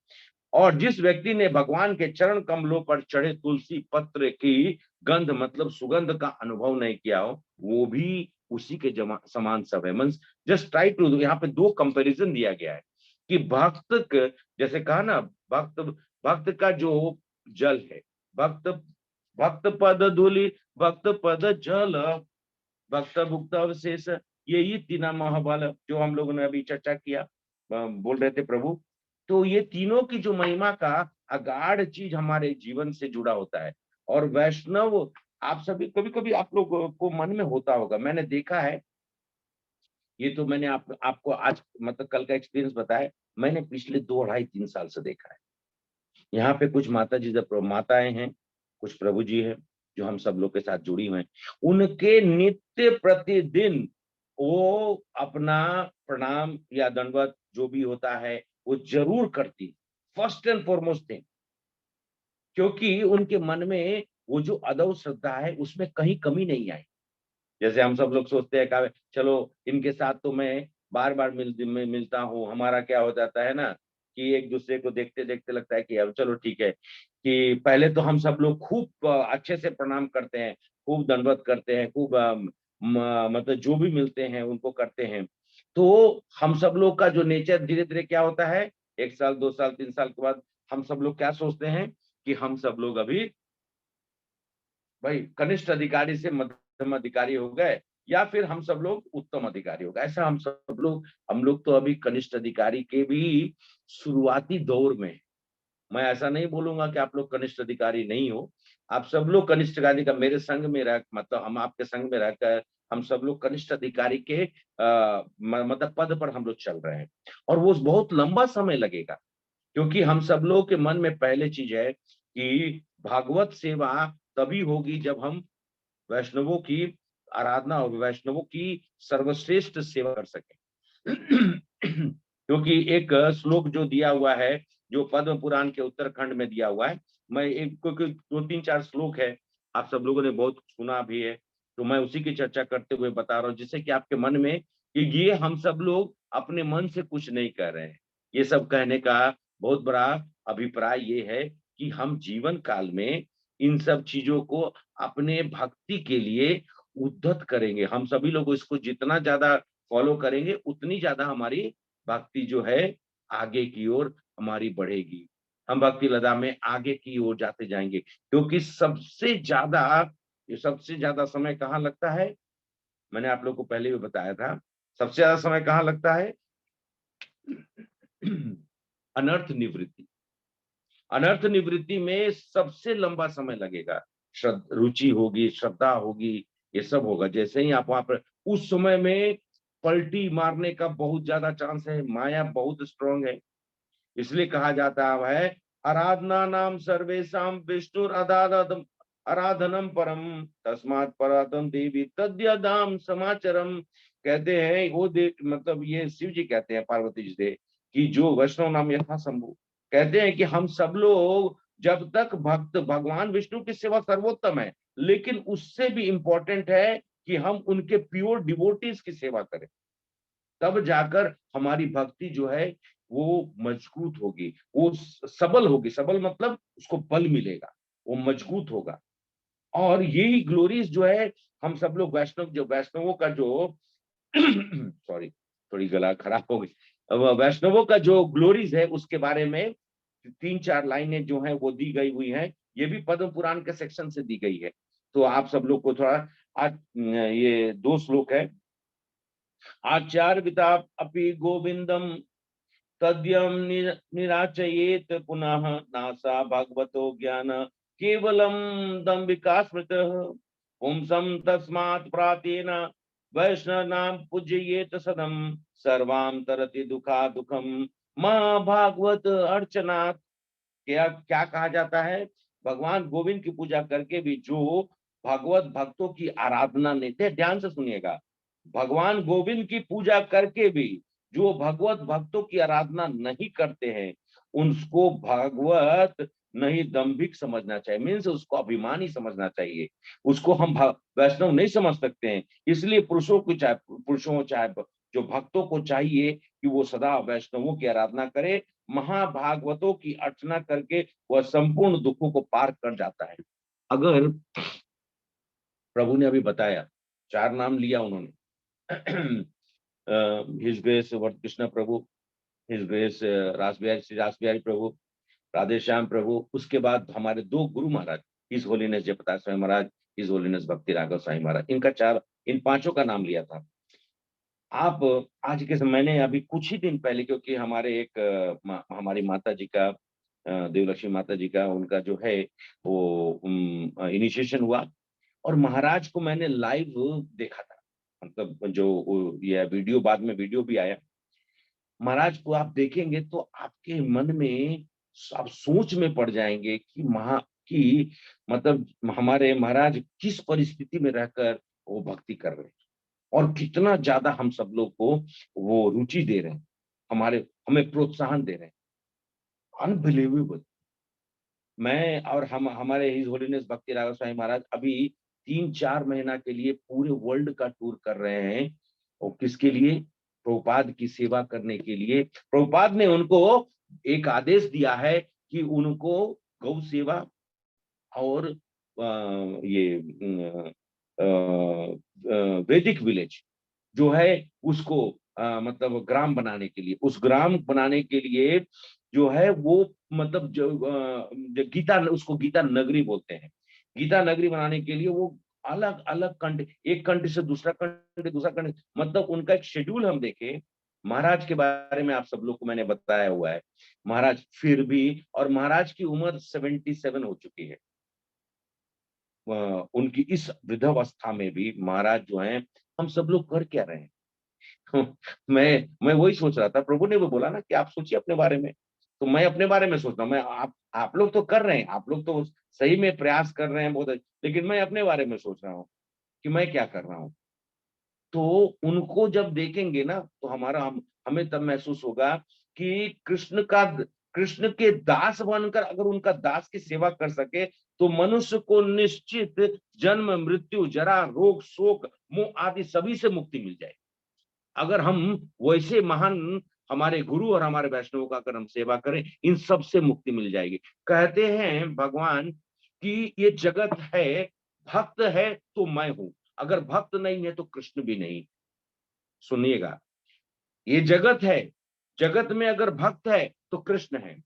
और जिस व्यक्ति ने भगवान के चरण कमलों पर चढ़े तुलसी पत्र की गंध, मतलब सुगंध का अनुभव नहीं किया हो, वो भी उसी के समान सब है। मींस जस्ट ट्राई टू, यहाँ पे 2 कंपैरिजन दिया गया है कि भक्त, जैसे कहा ना, भक्त का जो जल है, भक्त भक्त पद धूलि, भक्त पद जल, भक्त भुक्त अवशेष, यही तीना महाबल जो हम लोगों ने अभी चर्चा किया, बोल रहे थे प्रभु। तो ये तीनों की जो महिमा का अगाध चीज हमारे जीवन से जुड़ा होता है। और वैष्णव, आप सभी कभी कभी आप लोग को मन में होता होगा, मैंने देखा है, ये तो मैंने आपको आज मतलब कल का एक्सपीरियंस बताया, मैंने पिछले 2 2.5 3 साल से देखा है। यहाँ पे कुछ माता जी माताएं हैं, कुछ प्रभु जी हैं, जो हम सब लोग के साथ जुड़ी हुई हैं। उनके नित्य प्रतिदिन वो अपना प्रणाम या दंडवत जो भी होता है वो जरूर करती, फर्स्ट एंड फॉरमोस्ट थिंग, क्योंकि उनके मन में वो जो अदब श्रद्धा है उसमें कहीं कमी नहीं आई। जैसे हम सब लोग सोचते हैं कि चलो इनके साथ तो मैं बार बार मिलता हूँ, हमारा क्या हो जाता है ना कि एक दूसरे को देखते देखते लगता है कि अब चलो ठीक है, कि पहले तो हम सब लोग खूब अच्छे से प्रणाम करते हैं, खूब दंडवत करते हैं, खूब मतलब जो भी मिलते हैं उनको करते हैं। तो हम सब लोग का जो नेचर धीरे धीरे क्या होता है, 1 साल 2 साल 3 साल के बाद हम सब लोग क्या सोचते हैं कि हम सब लोग अभी भाई कनिष्ठ अधिकारी से मध्यम अधिकारी हो गए, या फिर हम सब लोग उत्तम अधिकारी हो गए। ऐसा हम लोग तो अभी कनिष्ठ अधिकारी के भी शुरुआती दौर में हैं। मैं ऐसा नहीं बोलूंगा कि आप लोग कनिष्ठ अधिकारी नहीं हो, आप सब लोग कनिष्ठ अधिकारी का मेरे संग में रह, मतलब हम आपके संग में रहकर हम सब लोग कनिष्ठ अधिकारी के मतलब पद पर हम लोग चल रहे हैं। और वो बहुत लंबा समय लगेगा, क्योंकि हम सब लोगों के मन में पहले चीज है कि भागवत सेवा तभी होगी जब हम वैष्णवों की आराधना और वैष्णवों की सर्वश्रेष्ठ सेवा कर सकें। क्योंकि एक श्लोक जो दिया हुआ है, जो पद्म पुराण के उत्तरखंड में दिया हुआ है, मैं एक क्योंकि 2 3 4 श्लोक है, आप सब लोगों ने बहुत सुना भी है, तो मैं उसी की चर्चा करते हुए बता रहा हूँ, जिससे कि आपके मन में कि ये हम सब लोग अपने मन से कुछ नहीं कर रहे हैं। ये सब कहने का बहुत बड़ा अभिप्राय ये है कि हम जीवन काल में इन सब चीजों को अपने भक्ति के लिए उद्धत करेंगे। हम सभी लोग इसको जितना ज्यादा फॉलो करेंगे उतनी ज्यादा हमारी भक्ति जो है आगे की ओर हमारी बढ़ेगी, हम भक्ति लदा में आगे की ओर जाते जाएंगे। क्योंकि सबसे ज्यादा समय कहाँ लगता है, मैंने आप लोग को पहले भी बताया था, सबसे ज्यादा समय कहाँ लगता है, अनर्थ निवृत्ति। अनर्थ निवृत्ति में सबसे लंबा समय लगेगा, रुचि होगी, श्रद्धा होगी, ये सब होगा। जैसे ही आप वहां पर उस समय में पलटी मारने का बहुत ज्यादा चांस है, माया बहुत स्ट्रांग है। इसलिए कहा जाता है आराधना नाम सर्वेशम विष्णु आराधनम परम तस्मात् परातम देवी तद्यदाम समाचरम। कहते हैं वो देख, मतलब ये शिव जी कहते हैं पार्वती जी से कि जो वैष्णव नाम यथा शंभु, कहते हैं कि हम सब लोग जब तक भक्त, भगवान विष्णु की सेवा सर्वोत्तम है, लेकिन उससे भी इंपॉर्टेंट है कि हम उनके प्योर डिवोटीज की सेवा करें, तब जाकर हमारी भक्ति जो है वो मजबूत होगी, वो सबल होगी। सबल मतलब उसको बल मिलेगा, वो मजबूत होगा। और यही ग्लोरीज जो है, हम सब लोग वैष्णवों का जो सॉरी, थोड़ी गला खराब हो गई, वैष्णवों का जो ग्लोरीज है उसके बारे में 3 4 लाइनें जो है वो दी गई हुई है, ये भी पद्म पुराण के सेक्शन से दी गई है। तो आप सब लोग को थोड़ा आज ये 2 श्लोक है। आचार्यता अपि गोविंदम तद्यम निराचयेत पुनः नासा भगवतो ज्ञान केवलम दम्भिका स्मृत पुंसम तस्मात् प्रातेन वैष्णव पूजयेत सदम सर्वाम तरति दुखा दुखम महाभागवत अर्चनात्। क्या क्या कहा जाता है, भगवान गोविंद की पूजा करके भी जो भगवत भक्तों की आराधना नहीं थे, ध्यान से सुनिएगा, भगवान गोविंद की पूजा करके भी जो भगवत भक्तों की आराधना नहीं करते हैं, उनको भगवत नहीं दंभिक समझना चाहिए, मीन्स उसको अभिमानी समझना चाहिए, उसको हम वैष्णव नहीं समझ सकते हैं। इसलिए पुरुषों चाहे जो भक्तों को चाहिए कि वो सदा वैष्णवों की आराधना करे, महाभागवतों की अर्चना करके वह संपूर्ण दुखों को पार कर जाता है। अगर प्रभु ने अभी बताया 4 नाम लिया उन्होंने, हिज ग्रेस वर्त कृष्ण प्रभु, हिज ग्रेस श्री रास बिहारी प्रभु, राधे श्याम प्रभु, उसके बाद हमारे 2 Guru Maharaj, his holiness Jayaprakash Swami Maharaj, his holiness भक्ति राघव स्वामी महाराज, इन 5 का नाम लिया था। आप आज के समय, मैंने अभी कुछ ही दिन पहले, क्योंकि हमारे हमारी माता जी का देवलक्ष्मी माता जी का उनका जो है वो इनिशिएशन हुआ, और महाराज को मैंने लाइव देखा था। मतलब ये वीडियो, बाद में वीडियो भी आया। महाराज को आप देखेंगे तो आपके मन में आप सोच में पड़ जाएंगे कि मतलब हमारे महाराज किस परिस्थिति में रहकर वो भक्ति कर रहे हैं, और कितना ज्यादा हम सब लोग को वो रुचि दे रहे हैं, हमें प्रोत्साहन दे रहे हैं। अनबिलीवेबल। मैं और हमारे हिज होलीनेस भक्ति राघव स्वामी महाराज अभी 3-4 महीना के लिए पूरे वर्ल्ड का टूर कर रहे हैं। और किसके लिए? प्रभुपाद की सेवा करने के लिए। प्रभुपाद ने उनको एक आदेश दिया है कि उनको गौ सेवा और वैदिक विलेज जो है उसको मतलब ग्राम बनाने के लिए, उस ग्राम बनाने के लिए जो है वो मतलब जो गीता, उसको गीता नगरी बोलते हैं। गीता नगरी बनाने के लिए वो अलग अलग कंट्री, एक कंट्री से दूसरा कंट्री, मतलब उनका एक शेड्यूल हम देखें। महाराज के बारे में आप सब लोग को मैंने बताया हुआ है। महाराज फिर भी, और महाराज की उम्र 77 हो चुकी है। उनकी इस वृद्धावस्था में भी महाराज जो हैं, हम सब लोग कर क्या रहे हैं? मैं वही सोच रहा था। प्रभु ने वो बोला ना कि आप सोचिए अपने बारे में, तो मैं अपने बारे में सोच रहा हूँ। मैं आप लोग तो कर रहे हैं, आप लोग तो सही में प्रयास कर रहे हैं बहुत, लेकिन मैं अपने बारे में सोच रहा हूँ कि मैं क्या कर रहा हूँ। तो उनको जब देखेंगे ना तो हमें तब महसूस होगा कि कृष्ण के दास बनकर अगर उनका दास की सेवा कर सके तो मनुष्य को निश्चित जन्म, मृत्यु, जरा, रोग, शोक, मोह आदि सभी से मुक्ति मिल जाए। अगर हम वैसे महान हमारे गुरु और हमारे वैष्णवों का अगर हम सेवा करें, इन सब से मुक्ति मिल जाएगी। कहते हैं भगवान कि ये जगत है, भक्त है तो मैं हूं, अगर भक्त नहीं है तो कृष्ण भी नहीं। सुनिएगा, ये जगत है, जगत में अगर भक्त है तो कृष्ण है,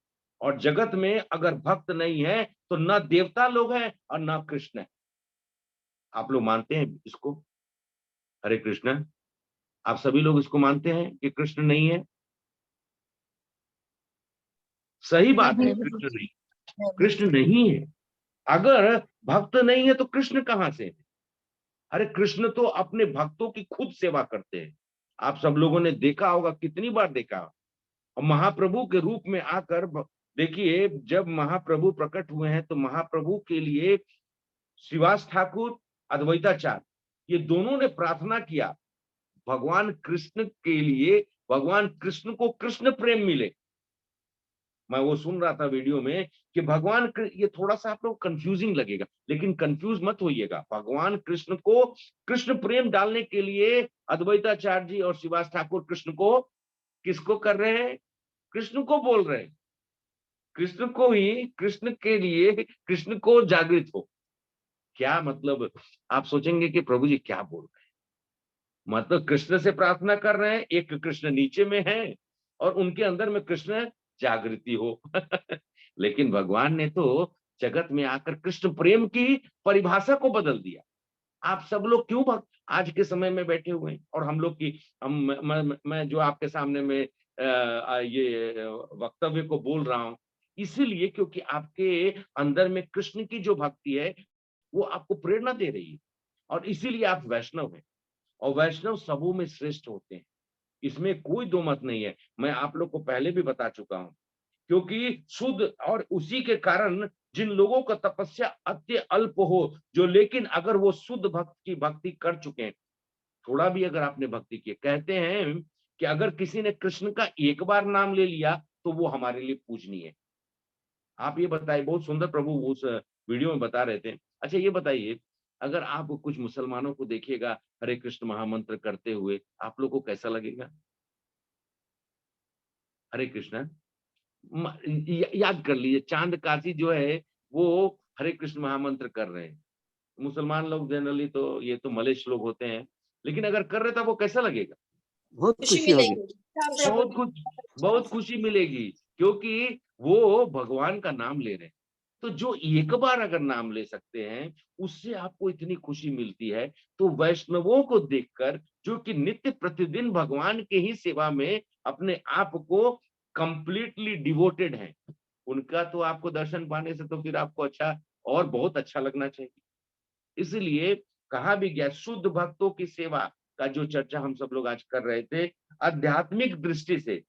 और जगत में अगर भक्त नहीं है तो न देवता लोग हैं और न कृष्ण है। आप लोग मानते हैं इसको? हरे कृष्ण। आप सभी लोग इसको मानते हैं कि कृष्ण नहीं है? सही बात है, नहीं, कृष्ण नहीं है। अगर भक्त नहीं है तो कृष्ण कहां से है? अरे कृष्ण तो अपने भक्तों की खुद सेवा करते हैं। आप सब लोगों ने देखा होगा, कितनी बार देखा। और महाप्रभु के रूप में आकर देखिए, जब महाप्रभु प्रकट हुए हैं तो महाप्रभु के लिए श्रीवास ठाकुर, अद्वैताचार्य, ये दोनों ने प्रार्थना किया भगवान कृष्ण के लिए, भगवान कृष्ण को कृष्ण प्रेम मिले। मैं वो सुन रहा था वीडियो में कि ये थोड़ा सा आप लोग कंफ्यूजिंग लगेगा, लेकिन कंफ्यूज मत होइएगा। भगवान कृष्ण को कृष्ण प्रेम डालने के लिए अद्वैताचार्य जी और श्रीवास ठाकुर कृष्ण को, किसको कर रहे हैं? कृष्ण को बोल रहे हैं। कृष्ण को ही, कृष्ण के लिए, कृष्ण को जागृत हो। क्या मतलब? आप सोचेंगे कि प्रभु जी क्या बोल रहे हैं? मतलब कृष्ण से प्रार्थना कर रहे हैं, एक कृष्ण नीचे में है और उनके अंदर में कृष्ण जागृति हो। लेकिन भगवान ने तो जगत में आकर कृष्ण प्रेम की परिभाषा को बदल दिया। आप सब लोग क्यों भक्त आज के समय में बैठे हुए हैं, और हम लोग की मैं जो आपके सामने में ये वक्तव्य को बोल रहा हूं, इसीलिए क्योंकि आपके अंदर में कृष्ण की जो भक्ति है वो आपको प्रेरणा दे रही है, और इसीलिए आप वैष्णव हैं। और वैष्णव सबों में श्रेष्ठ होते हैं, इसमें कोई दो मत नहीं है। मैं आप लोग को पहले भी बता चुका हूं, क्योंकि शुद्ध, और उसी के कारण जिन लोगों का तपस्या अति अल्प हो, जो लेकिन अगर वो शुद्ध भक्त की भक्ति कर चुके हैं, थोड़ा भी अगर आपने भक्ति की, कहते हैं कि अगर किसी ने कृष्ण का एक बार नाम ले लिया तो वो हमारे लिए पूजनीय है। आप ये बताइए, बहुत सुंदर प्रभु उस वीडियो में बता रहे थे। अच्छा ये बताइए, अगर आप कुछ मुसलमानों को देखिएगा हरे कृष्ण महामंत्र करते हुए, आप लोग को कैसा लगेगा? हरे कृष्ण याद कर लीजिए, चांद काशी जो है वो हरे कृष्ण महामंत्र कर रहे हैं। मुसलमान लोग जनरली तो, ये तो मलेच्छ लोग होते हैं, लेकिन अगर कर रहे तो वो कैसा लगेगा? बहुत खुशी खुशी होगी। मिलेगी। बहुत खुशी मिलेगी, क्योंकि वो भगवान का नाम ले रहे हैं। तो जो एक बार अगर नाम ले सकते हैं उससे आपको इतनी खुशी मिलती है, तो वैष्णवों को देखकर जो कि नित्य प्रतिदिन भगवान के ही सेवा में अपने आप को कंप्लीटली डिवोटेड हैं, उनका तो आपको दर्शन पाने से तो फिर आपको अच्छा और बहुत अच्छा लगना चाहिए। इसलिए कहा भी गया शुद्ध भक्तों की सेवा का जो चर्चा हम सब लोग आज कर रहे थे, आध्यात्मिक दृष्टि से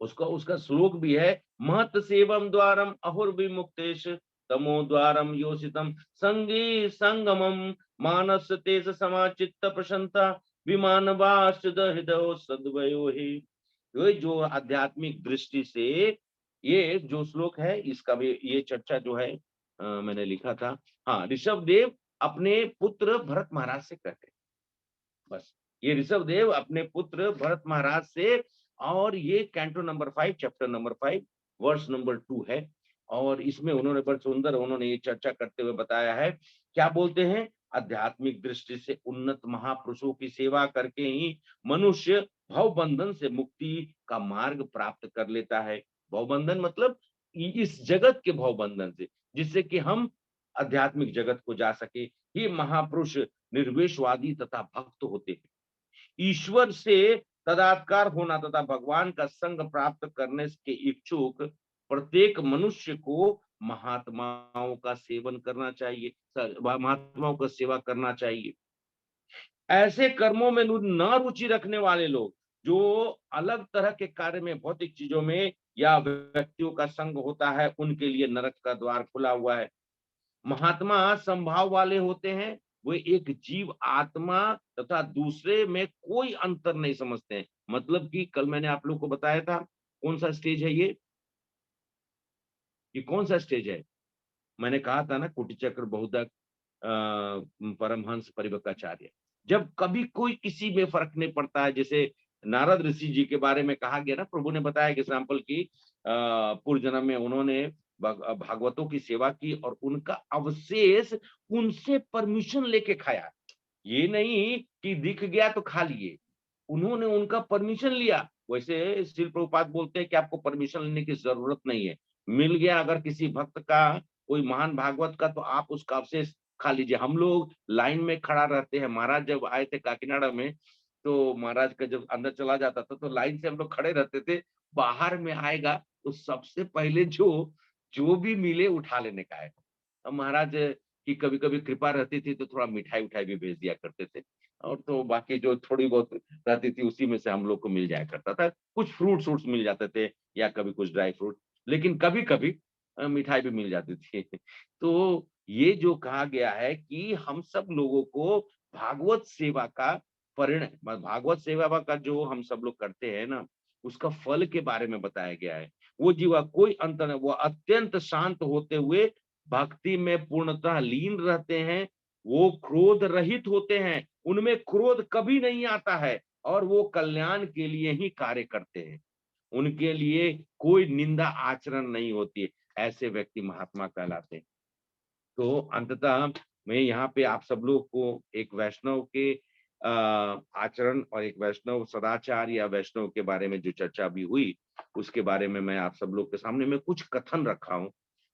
उसका उसका श्लोक भी है, महत सेवम द्वारम अहुर विमुक्तेश तमो द्वारम योषितम संगी संगमम मानस तेज समाचित्त प्रशंसा विमान हृदय सद्वयो ही। ये जो आध्यात्मिक दृष्टि से ये जो श्लोक है, इसका भी ये चर्चा जो है मैंने लिखा था। हाँ, ऋषभ देव अपने पुत्र भरत महाराज से कहते, बस ये ऋषभ देव अपने पुत्र भरत महाराज से, और ये canto number 5 chapter number 5 verse number 2 है। और इसमें उन्होंने बड़ा सुंदर उन्होंने ये चर्चा करते हुए बताया है, क्या बोलते हैं, आध्यात्मिक दृष्टि से उन्नत महापुरुषों की सेवा करके ही मनुष्य भवबंधन से मुक्ति का मार्ग प्राप्त कर लेता है। भवबंधन मतलब इस जगत के भवबंधन से, जिससे कि हम आध्यात्मिक जगत को जा सके। ये महापुरुष निर्वेशवादी तथा भक्त होते हैं। ईश्वर से तदात्कार होना तथा भगवान का संग प्राप्त करने के इच्छुक प्रत्येक मनुष्य को महात्माओं का सेवन करना चाहिए, महात्माओं का सेवा करना चाहिए। ऐसे कर्मों में न रुचि रखने वाले लोग, जो अलग तरह के कार्य में, भौतिक चीजों में या व्यक्तियों का संग होता है, उनके लिए नरक का द्वार खुला हुआ है। महात्मा संभाव वाले होते हैं, वे एक जीव आत्मा तथा दूसरे में कोई अंतर नहीं समझते हैं। मतलब कि कल मैंने आप लोग को बताया था, कौन सा स्टेज है ये कौन सा स्टेज है, मैंने कहा था ना, कुटी चक्र बहुधक परमहंस परिवकाचार्य। जब कभी कोई किसी में फर्क नहीं पड़ता है, जैसे नारद ऋषि जी के बारे में कहा गया ना, प्रभु ने बताया एग्जाम्पल की पूर्व जन्म में उन्होंने भागवतों की सेवा की और उनका अवशेष उनसे परमिशन लेके खाया। ये नहीं कि दिख गया तो खा लिए, उन्होंने उनका परमिशन लिया। वैसे श्रील प्रभुपाद बोलते हैं कि आपको परमिशन लेने की जरूरत नहीं है, मिल गया अगर किसी भक्त का, कोई महान भागवत का, तो आप उसका अवशेष खा लीजिए। हम लोग लाइन में खड़ा रहते हैं, महाराज जब आए थे काकीनाडा में, तो महाराज का जब अंदर चला जाता था तो लाइन से हम लोग खड़े रहते थे, बाहर में आएगा तो सबसे पहले जो जो भी मिले उठा लेने का है। अब महाराज की कभी कभी कृपा रहती थी तो थोड़ा मिठाई उठाई भी भेज दिया करते थे, और तो बाकी जो थोड़ी बहुत रहती थी उसी में से हम लोग को मिल जाया करता था। कुछ फ्रूट्स मिल जाते थे या कभी कुछ ड्राई फ्रूट, लेकिन कभी कभी मिठाई भी मिल जाती थी। तो ये जो कहा गया है कि हम सब लोगों को भागवत सेवा का परिणाम, भागवत सेवा का जो हम सब लोग करते हैं ना, उसका फल के बारे में बताया गया है। वो जीवा कोई अंतर नहीं, वो अत्यंत शांत होते हुए भक्ति में पूर्णतः लीन रहते हैं। वो क्रोध रहित होते हैं, उनमें क्रोध कभी नहीं आता है, और वो कल्याण के लिए ही कार्य करते हैं। उनके लिए कोई निंदा आचरण नहीं होती है। ऐसे व्यक्ति महात्मा कहलाते हैं। तो अंततः मैं यहाँ पे आप सब लोग को एक वैष्णव के आचरण और एक वैष्णव सदाचार या वैष्णव के बारे में जो चर्चा भी हुई, उसके बारे में मैं आप सब लोग के सामने में कुछ कथन रखा हूँ।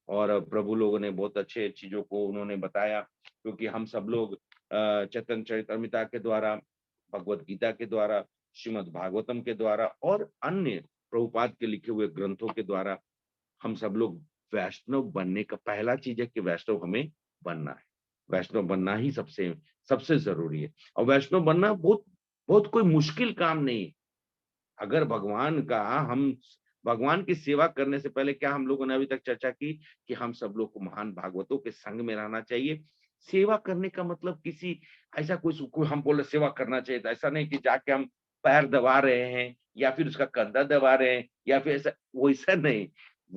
और प्रभु लोगों ने बहुत अच्छे चीजों को उन्होंने बताया, क्योंकि हम सब लोग चैतन्य चरितामृत के द्वारा, भगवत गीता के द्वारा, श्रीमद् भागवतम के द्वारा और अन्य प्रभुपाद के लिखे हुए ग्रंथों के द्वारा हम सब लोग वैष्णव बनने का पहला चीज है कि वैष्णव हमें बनना है। वैष्णव बनना ही सबसे सबसे जरूरी है। और वैष्णव बनना बहुत बहुत कोई मुश्किल काम नहीं है। अगर भगवान का हम भगवान की सेवा करने से पहले क्या हम लोगों ने अभी तक चर्चा की कि हम सब लोग को महान भागवतों के संग में रहना चाहिए। सेवा करने का मतलब किसी ऐसा कोई हम बोले सेवा करना चाहिए, तो ऐसा नहीं कि जाके हम पैर दबा रहे हैं या फिर उसका कंधा दबा रहे हैं या फिर ऐसा, वैसा नहीं।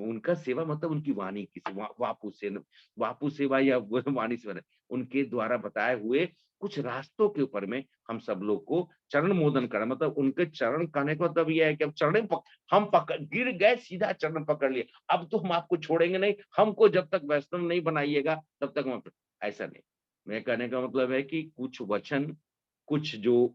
उनका सेवा मतलब उनकी वाणी की सेवा, वापू सेवा या वाणी सेवा नहीं। उनके द्वारा बताए हुए कुछ रास्तों के ऊपर में हम सब लोग को चरण मोदन करना, मतलब उनके चरण कहने का मतलब यह है कि हम पकड़ गिर गए, सीधा चरण पकड़ लिए, अब तो हम आपको छोड़ेंगे नहीं, हमको जब तक वैष्णव नहीं बनाइएगा तब तक हम, ऐसा नहीं। मैं कहने का मतलब है कि कुछ वचन, कुछ जो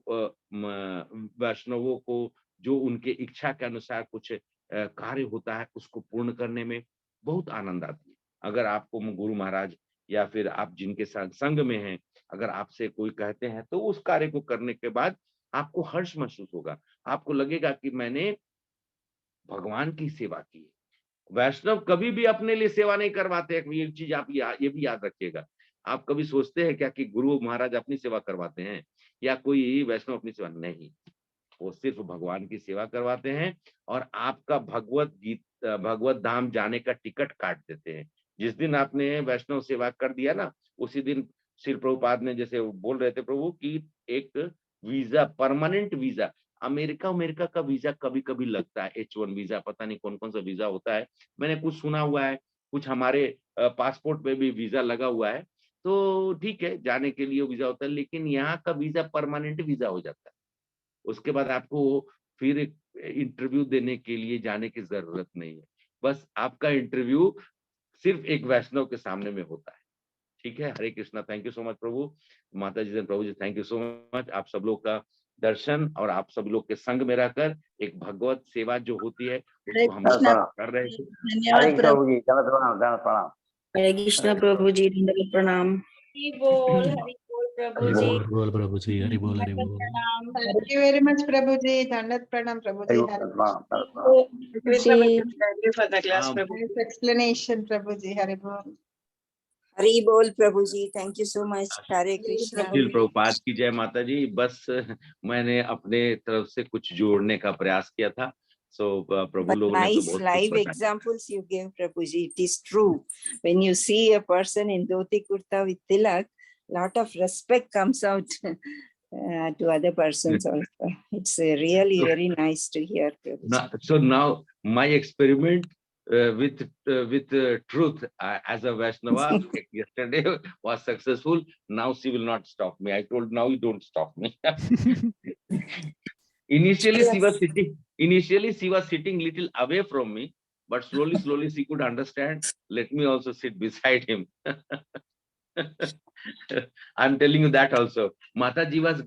वैष्णवों को जो उनके इच्छा के अनुसार कुछ कार्य होता है, उसको पूर्ण करने में बहुत आनंद आती है। अगर आपको गुरु महाराज या फिर आप जिनके साथ संग में हैं, अगर आपसे कोई कहते हैं तो उस कार्य को करने के बाद आपको हर्ष महसूस होगा। आपको लगेगा कि मैंने भगवान की सेवा की है। वैष्णव कभी भी अपने लिए सेवा नहीं करवाते हैं। ये चीज आप ये भी याद रखिएगा। आप कभी सोचते हैं क्या कि गुरु महाराज अपनी सेवा करवाते हैं या कोई वैष्णव अपनी सेवा? नहीं, वो सिर्फ भगवान की सेवा करवाते हैं और आपका भगवत धाम जाने का टिकट काट देते हैं। जिस दिन आपने वैष्णव सेवा कर दिया ना, उसी दिन श्री प्रभुपाद ने जैसे बोल रहे थे प्रभु कि एक वीजा, परमानेंट वीजा, अमेरिका का वीजा कभी कभी लगता है, H1 वीजा, पता नहीं कौन कौन सा वीजा होता है, मैंने कुछ सुना हुआ है, कुछ हमारे पासपोर्ट पे भी वीजा लगा हुआ है। तो ठीक है, जाने के लिए वीजा होता है, लेकिन यहाँ का वीजा परमानेंट वीजा हो जाता है। उसके बाद आपको फिर इंटरव्यू देने के लिए जाने की जरूरत नहीं है। बस आपका इंटरव्यू सिर्फ एक वैष्णव के सामने में होता है। ठीक है, Hare Krishna. Thank you so much Prabhu. माता जी Prabhu ji, thank you so much. आप सब लोग का दर्शन और आप सब लोग के संग में रहकर एक भगवत सेवा जो होती है उसको हम लोग कर रहे थे। धन्यवाद प्रभु जी, दंडवत प्रणाम। हरे कृष्णा प्रभु जी, दंडवत प्रणाम। हरि बोल प्रभु जी, हरि बोल प्रभु जी, हरि बोल, हरि बोल। प्रणाम। Thank you very much Prabhu ji, दंडवत प्रणाम Prabhu ji. Krishna thank you for the class Prabhu. Nice explanation Prabhu ji, Hari बोल। हरि बोल Prabhu ji, thank you so much. Hare Krishna. Srila Prabhupada की जय माता जी। बस मैंने अपने तरफ से कुछ जोड़ने का प्रयास किया था। सो प्रभु लोग ने तो Nice बहुत live कुछ बताया। examples you gave, Prabhuji. It is true. When you see a person in dhoti kurta with tilak, lot of respect comes out to other persons also. It's really very nice to hear, Prabhuji. So now my experiment with truth as a Vaishnava yesterday was successful. Now she will not stop me. I told, now you don't stop me. Initially she was sitting little away from me, but slowly she could understand. Let me also sit beside him. I'm telling you that also. Mataji was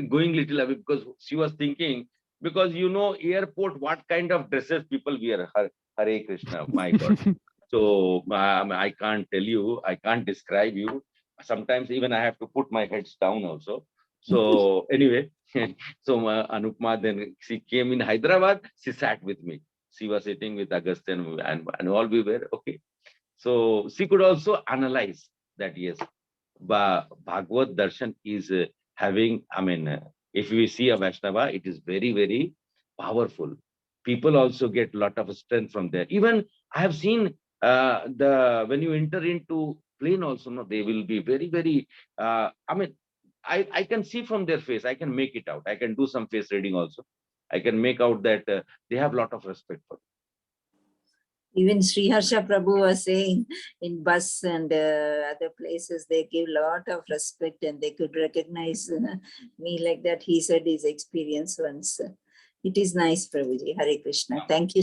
going little away because she was thinking, because you know, airport, what kind of dresses people wear. Hare Krishna, my God. So I can't tell you, I can't describe you. Sometimes even I have to put my heads down also. So anyway, so Anupma, then she came in Hyderabad, she sat with me. She was sitting with Agastyan and all we were, okay. So she could also analyze that, yes, Bhagavad Darshan is having, I mean, if we see a Vaishnava, it is very, very powerful. People also get a lot of strength from there. Even I have seen when you enter into plane also, no, they will be very, very, I mean, I can see from their face, I can make it out. I can do some face reading also. I can make out that they have a lot of respect for me. Even Sri Harsha Prabhu was saying in bus and other places, they give a lot of respect and they could recognize me like that. He said his experience once. It is nice, Prabhuji. Hare Krishna. Thank you.